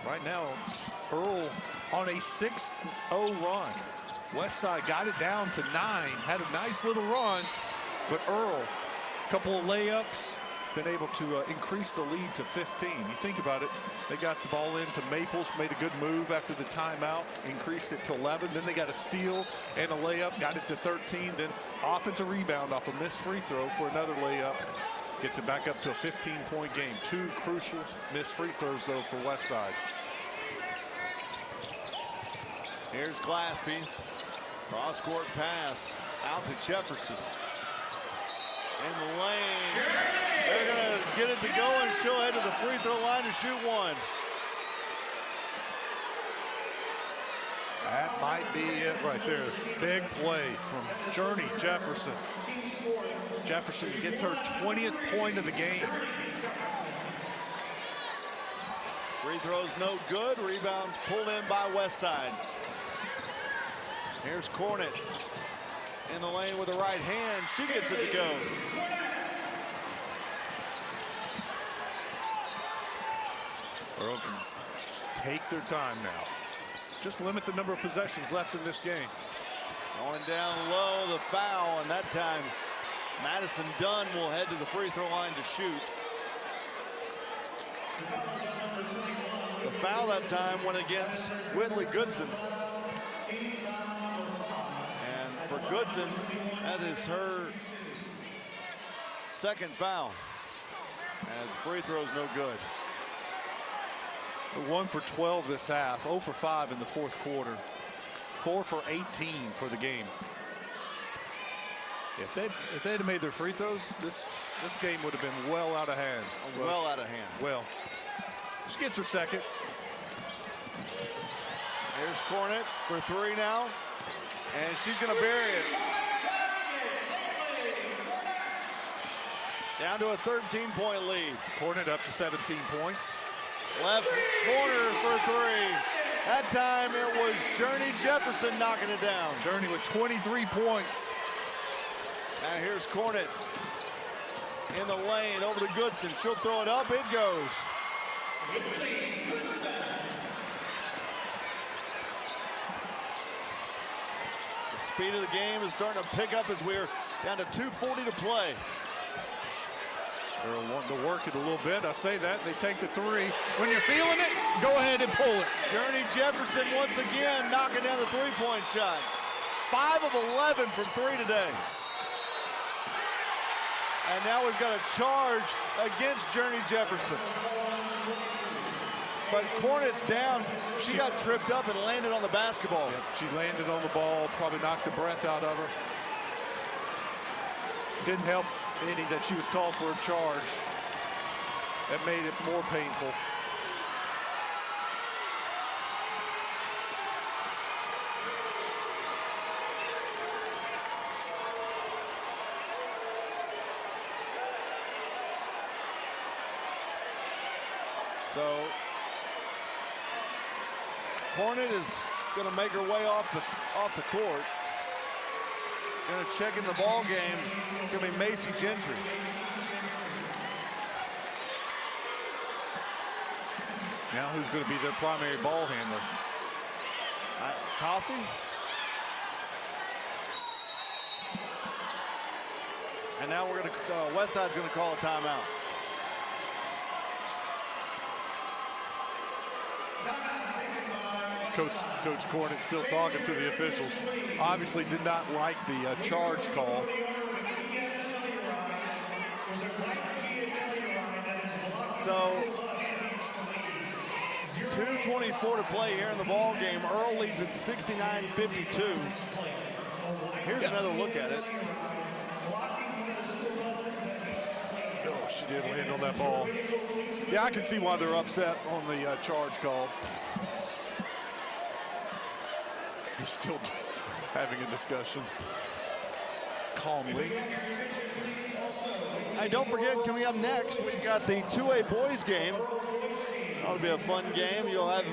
right now it's Earle on a 6-0 run. Westside got it down to 9, had a nice little run, but Earle, a couple of layups, been able to increase the lead to 15. You think about it, they got the ball into Maples, made a good move after the timeout, increased it to 11. Then they got a steal and a layup, got it to 13. Then offensive rebound off a missed free throw for another layup. Gets it back up to a 15-point game. 2 crucial missed free throws, though, for Westside. Here's Glasby. Cross-court pass out to Jefferson. In the lane. They're going to get it to go, and she'll head to the free throw line to shoot 1. That might be it right there. Big play from Journey Jefferson. Jefferson gets her 20th point of the game. Free throws no good. Rebounds pulled in by Westside. Here's Cornett in the lane with the right hand. She gets it to go. Earle can take their time now. Just limit the number of possessions left in this game. Going down low, the foul, and that time Madison Dunn will head to the free throw line to shoot. The foul that time went against Whitley Goodson. And for Goodson, that is her second foul. As free throws no good. 1 for 12 this half, 0 for 5 in the fourth quarter. 4 for 18 for the game. If they'd have made their free throws, this game would have been well out of hand. Well out of hand. Well, she gets her second. Here's Cornett for 3 now, and she's going to bury it. Down to a 13-point lead. Cornett up to 17 points. Left corner for 3. That time it was Journey Jefferson knocking it down. Journey with 23 points. Now here's Cornett. in the lane over to Goodson. She'll throw it up. It goes. The speed of the game is starting to pick up as we're down to 2:40 to play. They're wanting to work it a little bit. I say that. They take the three. When you're feeling it, go ahead and pull it. Journey Jefferson once again knocking down the three-point shot. 5 of 11 from 3 today. And now we've got a charge against Journey Jefferson. But Cornet's down. She got tripped up and landed on the basketball. Yep, she landed on the ball, probably knocked the breath out of her. Didn't help any that she was called for a charge. That made it more painful. So Cornet is going to make her way off the court. Going to check in the ball game. It's going to be Macy Gentry. Now who's going to be their primary ball handler? Cassie. And now we're going to West Side's going to call a timeout. Coach Cornet still talking to the officials. Obviously did not like the charge call. So 2:24 to play here in the ball game. Earle leads at 69-52. Here's another look at it. Oh, she did land on that ball. Yeah, I can see why they're upset on the charge call. They're still having a discussion calmly. Hey, don't forget, coming up next, we've got the 2A boys game. That'll be a fun game. You'll have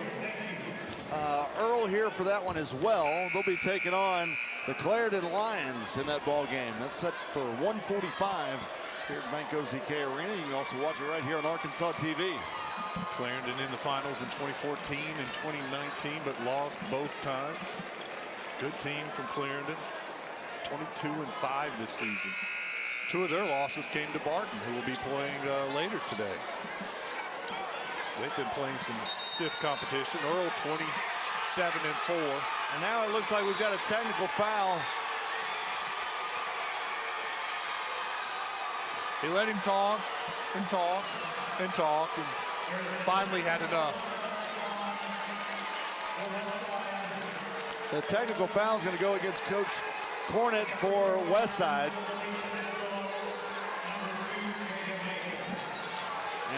Earle here for that one as well. They'll be taking on the Clarendon Lions in that ball game. That's set for 1:45 here at Bank OZK Arena. You can also watch it right here on Arkansas TV. Clarendon in the finals in 2014 and 2019, but lost both times. Good team from Clarendon. 22-5 this season. 2 of their losses came to Barton, who will be playing later today. They've been playing some stiff competition. Earle 27-4. And now it looks like we've got a technical foul. He let him talk and talk and talk and finally had enough. The technical foul is going to go against Coach Cornet for West Side.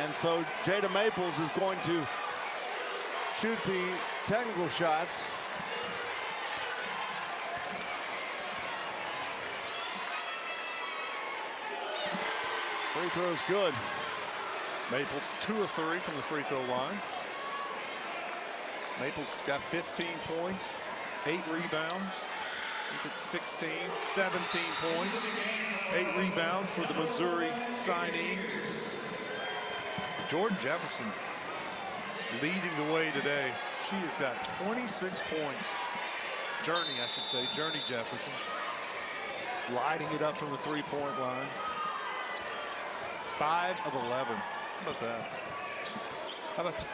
And so Jada Maples is going to shoot the technical shots. Free throw's good. Maples 2 of 3 from the free throw line. Maples got 15 points, 8 rebounds. Look at 16, 17 points, 8 rebounds for the Missouri signee. Jordan Jefferson leading the way today. She has got 26 points. Journey, I should say, Journey Jefferson. Lighting it up from the three-point line. 5 of 11. How about that? How about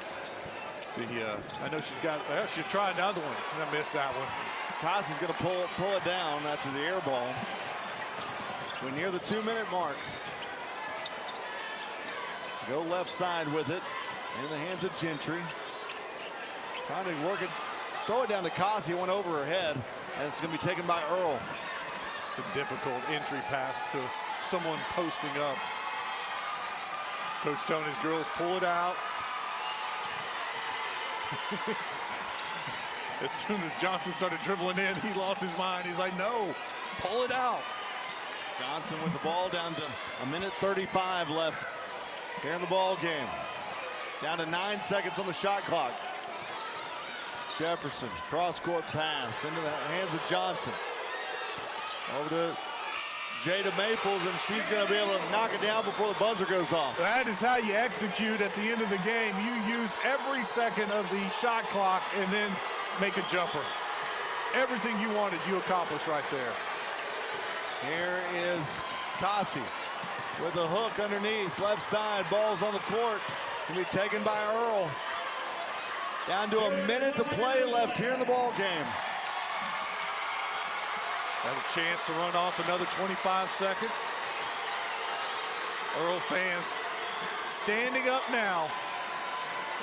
I know she's got, she'll try another one. I missed that one. Cassie's going to pull it down after the air ball. We're near the 2-minute mark. Go left side with it in the hands of Gentry. Trying to work it, throw it down to Cassie, went over her head, and it's going to be taken by Earle. It's a difficult entry pass to someone posting up. Coach Tony's girls pull it out. As soon as Johnson started dribbling in, he lost his mind. He's like, no, pull it out. Johnson with the ball down to 1:35 left here in the ball game. Down to 9 seconds on the shot clock. Jefferson, cross-court pass into the hands of Johnson. Over to Jada Maples, and she's going to be able to knock it down before the buzzer goes off. That is how you execute at the end of the game. You use every second of the shot clock and then make a jumper. Everything you wanted, you accomplished right there. Here is Kasi with a hook underneath, left side, ball's on the court. Can be taken by Earle. Down to a minute to play left here in the ball game. Have a chance to run off another 25 seconds. Earle fans standing up now.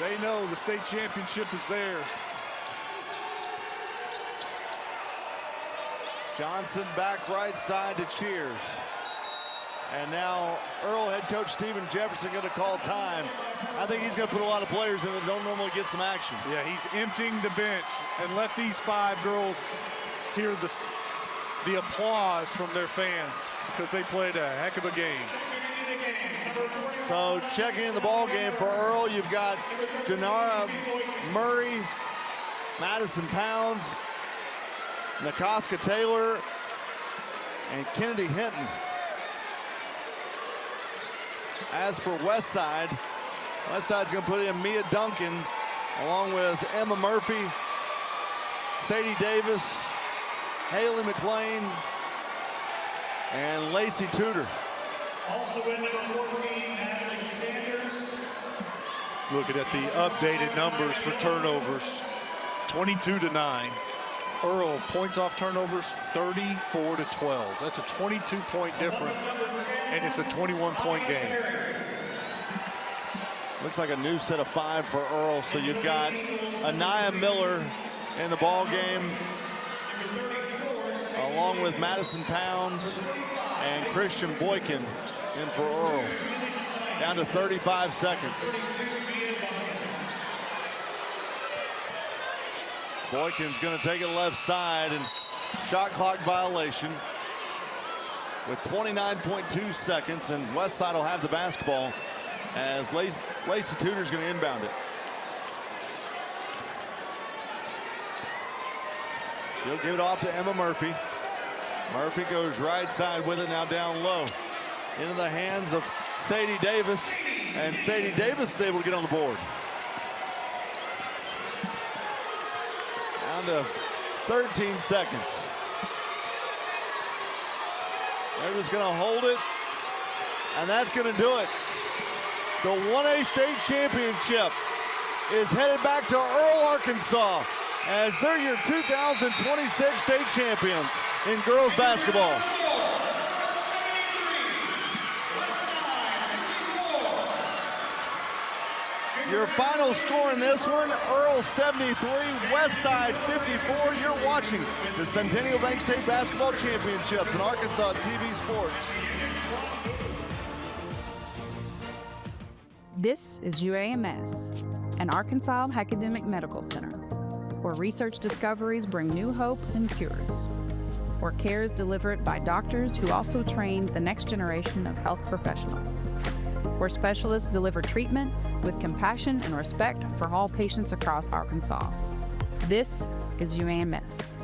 They know the state championship is theirs. Johnson back right side to cheers. And now Earle head coach Stephen Jefferson going to call time. I think he's going to put a lot of players in that don't normally get some action. Yeah, he's emptying the bench and let these 5 girls hear the applause from their fans because they played a heck of a game. So checking in the ball game for Earle, you've got Janara Murray, Madison Pounds, Nakoska Taylor, and Kennedy Hinton. As for West Side's going to put in Mia Duncan along with Emma Murphy, Sadie Davis, Haley McLean, and Lacey Tudor. Also in number 14, Natalie Sanders. Looking at the updated numbers for turnovers, 22-9. Earle points off turnovers 34-12. That's a 22-point difference, and it's a 21-point game. Looks like a new set of 5 for Earle. So you've got Anaya Miller in the ball game, along with Madison Pounds and Christian Boykin in for Earle. Down to 35 seconds. Boykin's going to take it left side, and shot clock violation with 29.2 seconds, and Westside will have the basketball as Lacey Tudor's going to inbound it. She'll give it off to Emma Murphy. Murphy goes right side with it, now down low. Into the hands of Sadie Davis, and Sadie Davis is able to get on the board. Down to 13 seconds. They're just going to hold it, and that's going to do it. The 1A state championship is headed back to Earle, Arkansas, as they're your 2026 state champions in girls basketball. Your final score in this one, Earle 73, Westside 54. You're watching the Centennial Bank State Basketball Championships in Arkansas TV Sports. This is UAMS, an Arkansas Academic Medical Center, where research discoveries bring new hope and cures, where care is delivered by doctors who also train the next generation of health professionals, where specialists deliver treatment with compassion and respect for all patients across Arkansas. This is UAMS.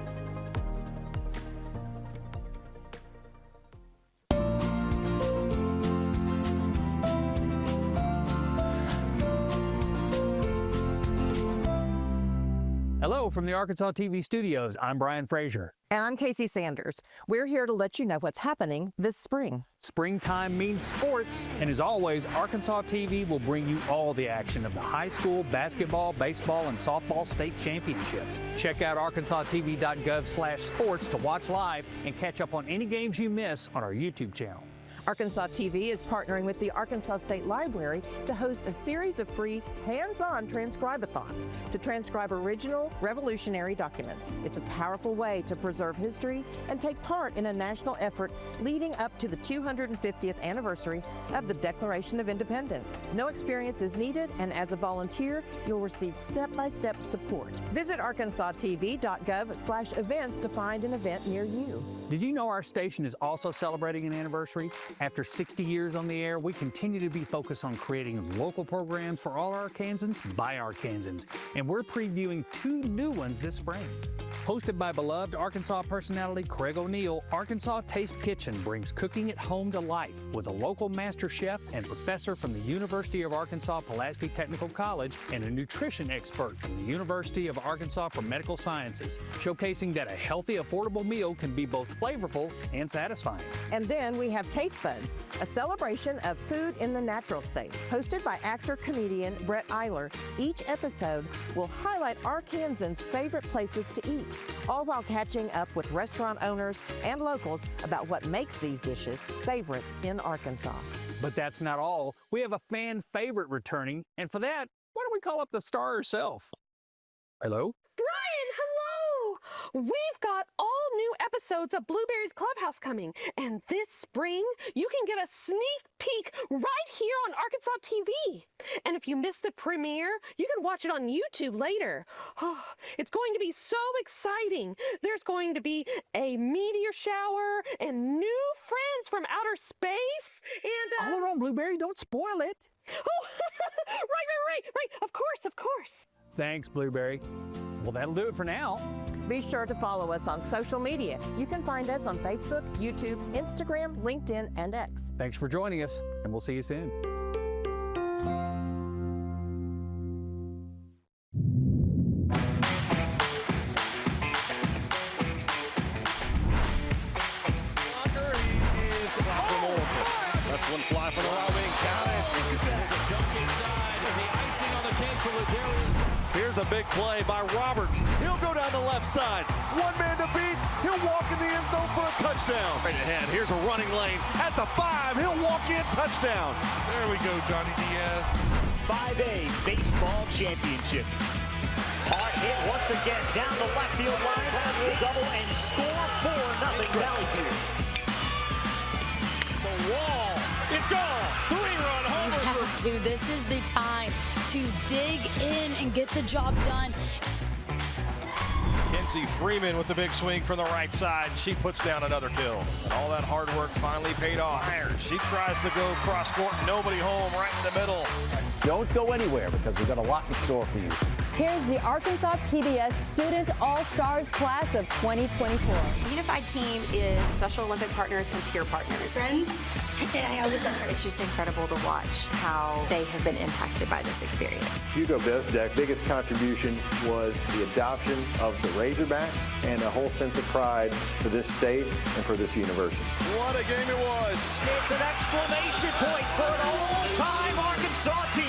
Hello from the Arkansas TV studios. I'm Brian Frazier. And I'm Casey Sanders. We're here to let you know what's happening this spring. Springtime means sports, and as always, Arkansas TV will bring you all the action of the high school basketball, baseball, and softball state championships. Check out arkansastv.gov/sports to watch live and catch up on any games you miss on our YouTube channel. Arkansas TV is partnering with the Arkansas State Library to host a series of free hands-on transcribe-a-thons to transcribe original revolutionary documents. It's a powerful way to preserve history and take part in a national effort leading up to the 250th anniversary of the Declaration of Independence. No experience is needed, and as a volunteer, you'll receive step-by-step support. Visit arkansastv.gov/events to find an event near you. Did you know our station is also celebrating an anniversary? After 60 years on the air, we continue to be focused on creating local programs for all Arkansans by Arkansans, and we're previewing 2 new ones this spring. Hosted by beloved Arkansas personality Craig O'Neill, Arkansas Taste Kitchen brings cooking at home to life with a local master chef and professor from the University of Arkansas Pulaski Technical College and a nutrition expert from the University of Arkansas for Medical Sciences, showcasing that a healthy, affordable meal can be both flavorful and satisfying. And then we have Taste Buds, a celebration of food in the natural state. Hosted by actor-comedian Brett Eiler, each episode will highlight Arkansans' favorite places to eat, all while catching up with restaurant owners and locals about what makes these dishes favorites in Arkansas. But that's not all. We have a fan favorite returning, and for that, why don't we call up the star herself? Hello? Brian, hello! We've got all new episodes of Blueberry's Clubhouse coming, and this spring, you can get a sneak peek right here on Arkansas TV. And if you missed the premiere, you can watch it on YouTube later. Oh, it's going to be so exciting. There's going to be a meteor shower and new friends from outer space, and All around Blueberry, don't spoil it. Oh, right. Of course. Thanks, Blueberry. Well, that'll do it for now. Be sure to follow us on social media. You can find us on Facebook, YouTube, Instagram, LinkedIn, and X. Thanks for joining us, and we'll see you soon. That's one fly from the right wing. Count it. There's a dunk inside as the icing on the cake for Ladarius. Here's a big play by Roberts. He'll go down the left side. One man to beat. He'll walk in the end zone for a touchdown. Right ahead. Here's a running lane at the 5. He'll walk in, touchdown. There we go, Johnny Diaz. 5A baseball championship. Hard hit once again down the left field line. Double and score 4-0 Valleyfield. The wall. It's gone. 3-run homer. You have to. This is the time to dig in and get the job done. Kenzie Freeman with the big swing from the right side. She puts down another kill. And all that hard work finally paid off. She tries to go cross court. Nobody home right in the middle. Don't go anywhere because we've got a lot in store for you. Here's the Arkansas PBS Student All-Stars Class of 2024. The unified team is Special Olympic partners and peer partners. Friends, it's just incredible to watch how they have been impacted by this experience. Hugo Bezdek, biggest contribution was the adoption of the Razorbacks and a whole sense of pride for this state and for this university. What a game it was. It's an exclamation point for an all-time Arkansas team.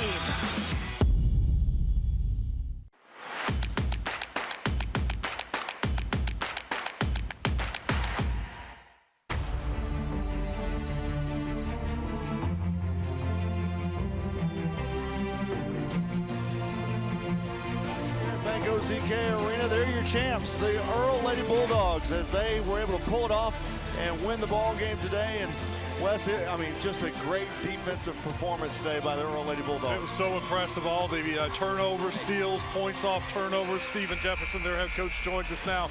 ZK Arena, they're your champs, the Earle Lady Bulldogs, as they were able to pull it off and win the ball game today. And Wes, I mean, just a great defensive performance today by the Earle Lady Bulldogs. It was so impressive. All the turnovers, steals, points off turnovers. Stephen Jefferson, their head coach, joins us now.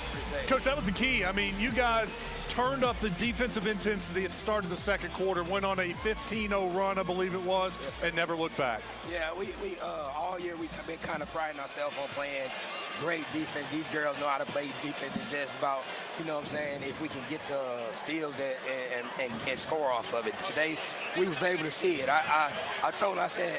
Coach, that was the key. I mean, you guys turned up the defensive intensity at the start of the second quarter, went on a 15-0 run, I believe it was, and never looked back. Yeah, we all year we've been kind of priding ourselves on playing great defense. These girls know how to play defense. It's just about, you know what I'm saying, if we can get the steals and score off of it. Today, we was able to see it. I told them, I said,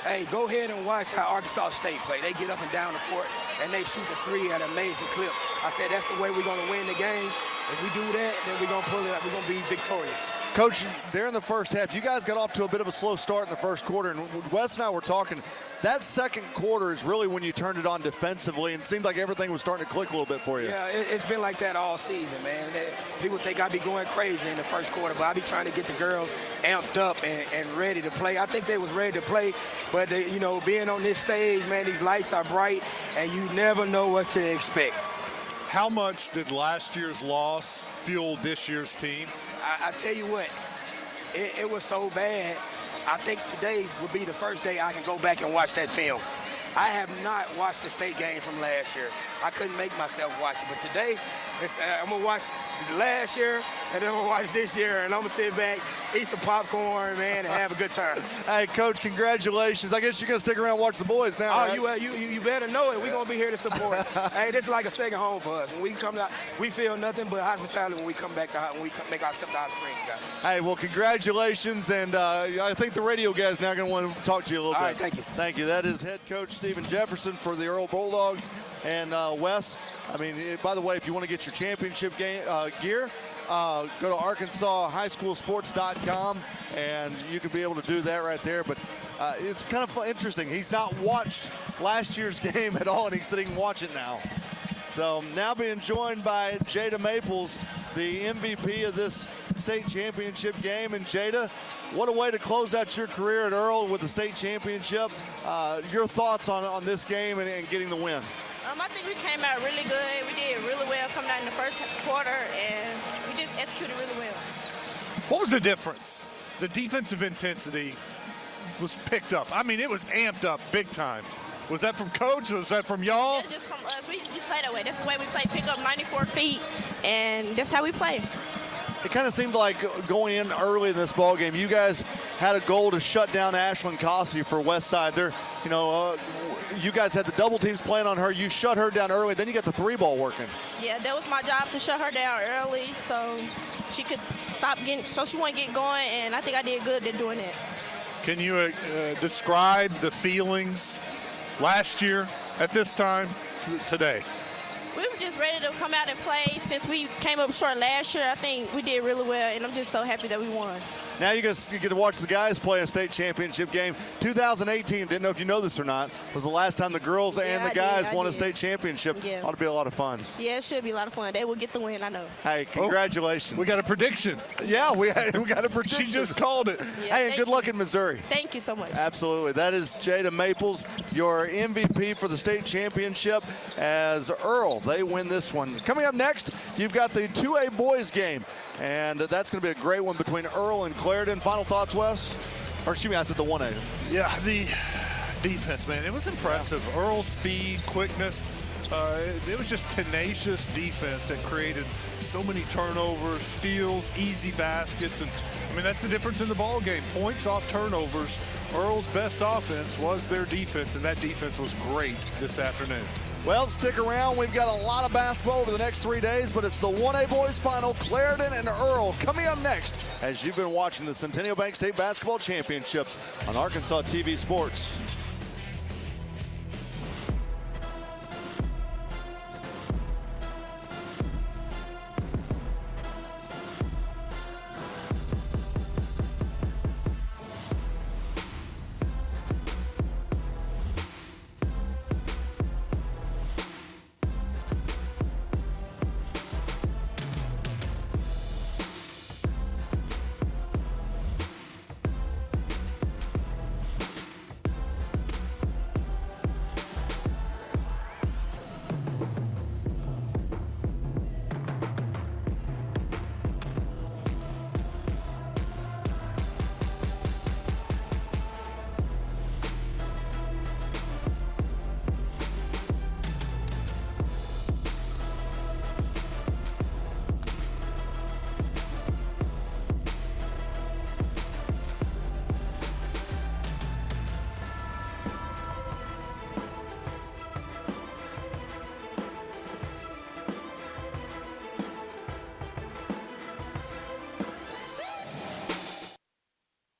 hey, go ahead and watch how Arkansas State play. They get up and down the court, and they shoot the 3 at an amazing clip. I said, that's the way we're going to win the game. If we do that, then we're going to pull it up. We're going to be victorious. Coach, there in the first half, you guys got off to a bit of a slow start in the first quarter, and Wes and I were talking. That second quarter is really when you turned it on defensively, and it seemed like everything was starting to click a little bit for you. Yeah, it's been like that all season, man. People think I be going crazy in the first quarter, but I be trying to get the girls amped up and ready to play. I think they was ready to play, but they, you know, being on this stage, man, these lights are bright, and you never know what to expect. How much did last year's loss fuel this year's team? I tell you what, it was so bad. I think today would be the first day I can go back and watch that film. I have not watched the state game from last year. I couldn't make myself watch it, but today I'm gonna watch last year, and then I'm going to watch this year, and I'm going to sit back, eat some popcorn, man, and have a good time. Hey, Coach, congratulations. I guess you're going to stick around and watch the boys now, Oh, right? you better know it. We're going to be here to support. Hey, this is like a second home for us. When we come out, we feel nothing but hospitality when we come back to when we make our step to Hot Springs, guys. Hey, well, congratulations, and I think the radio guys now going to want to talk to you a little bit. All right, thank you. Thank you. That is head coach Stephen Jefferson for the Earle Bulldogs. And Wes, I mean, by the way, if you want to get your championship game gear, go to ArkansasHighSchoolSports.com, and you can be able to do that right there. But it's kind of interesting. He's not watched last year's game at all, and he's sitting and watching now. So now being joined by Jada Maples, the MVP of this state championship game. And Jada, what a way to close out your career at Earle with the state championship. Your thoughts on this game and getting the win? I think we came out really good. We did really well coming out in the first quarter, and we just executed really well. What was the difference? The defensive intensity was picked up. I mean, it was amped up big time. Was that from coach or was that from y'all? Yeah, just from us. We play that way. That's the way we play. Pick up 94 feet, and that's how we play. It kind of seemed like going in early in this ball game, you guys had a goal to shut down Ashlyn Cossey for West Side. There, you guys had the double teams playing on her. You shut her down early. Then you got the three ball working. Yeah, that was my job to shut her down early so she could stop getting, so she wouldn't get going. And I think I did good at doing that. Can you describe the feelings last year at this time today? We were just ready to come out and play. Since we came up short last year, I think we did really well, and I'm just so happy that we won. Now you get to watch the guys play a state championship game. 2018, didn't know if you know this or not, was the last time the girls and the guys won a state championship. Yeah. Ought to be a lot of fun. Yeah, it should be a lot of fun. They will get the win, I know. Hey, congratulations. We got a prediction. Yeah, we got a prediction. She just called it. Yeah, hey, and good luck in Missouri. Thank you so much. Absolutely. That is Jada Maples, your MVP for the state championship as Earle. They win this one. Coming up next, you've got the 2A boys game. And that's going to be a great one between Earle and Clarendon. Final thoughts, Wes? Or excuse me, I said the 1A. Yeah, the defense, man, it was impressive. Yeah. Earle's speed, quickness. It was just tenacious defense that created so many turnovers, steals, easy baskets. And, I mean, that's the difference in the ball game. Points off turnovers. Earle's best offense was their defense, and that defense was great this afternoon. Well, stick around. We've got a lot of basketball over the next 3 days, but it's the 1A boys final, Clarendon and Earle, coming up next as you've been watching the Centennial Bank State Basketball Championships on Arkansas TV Sports.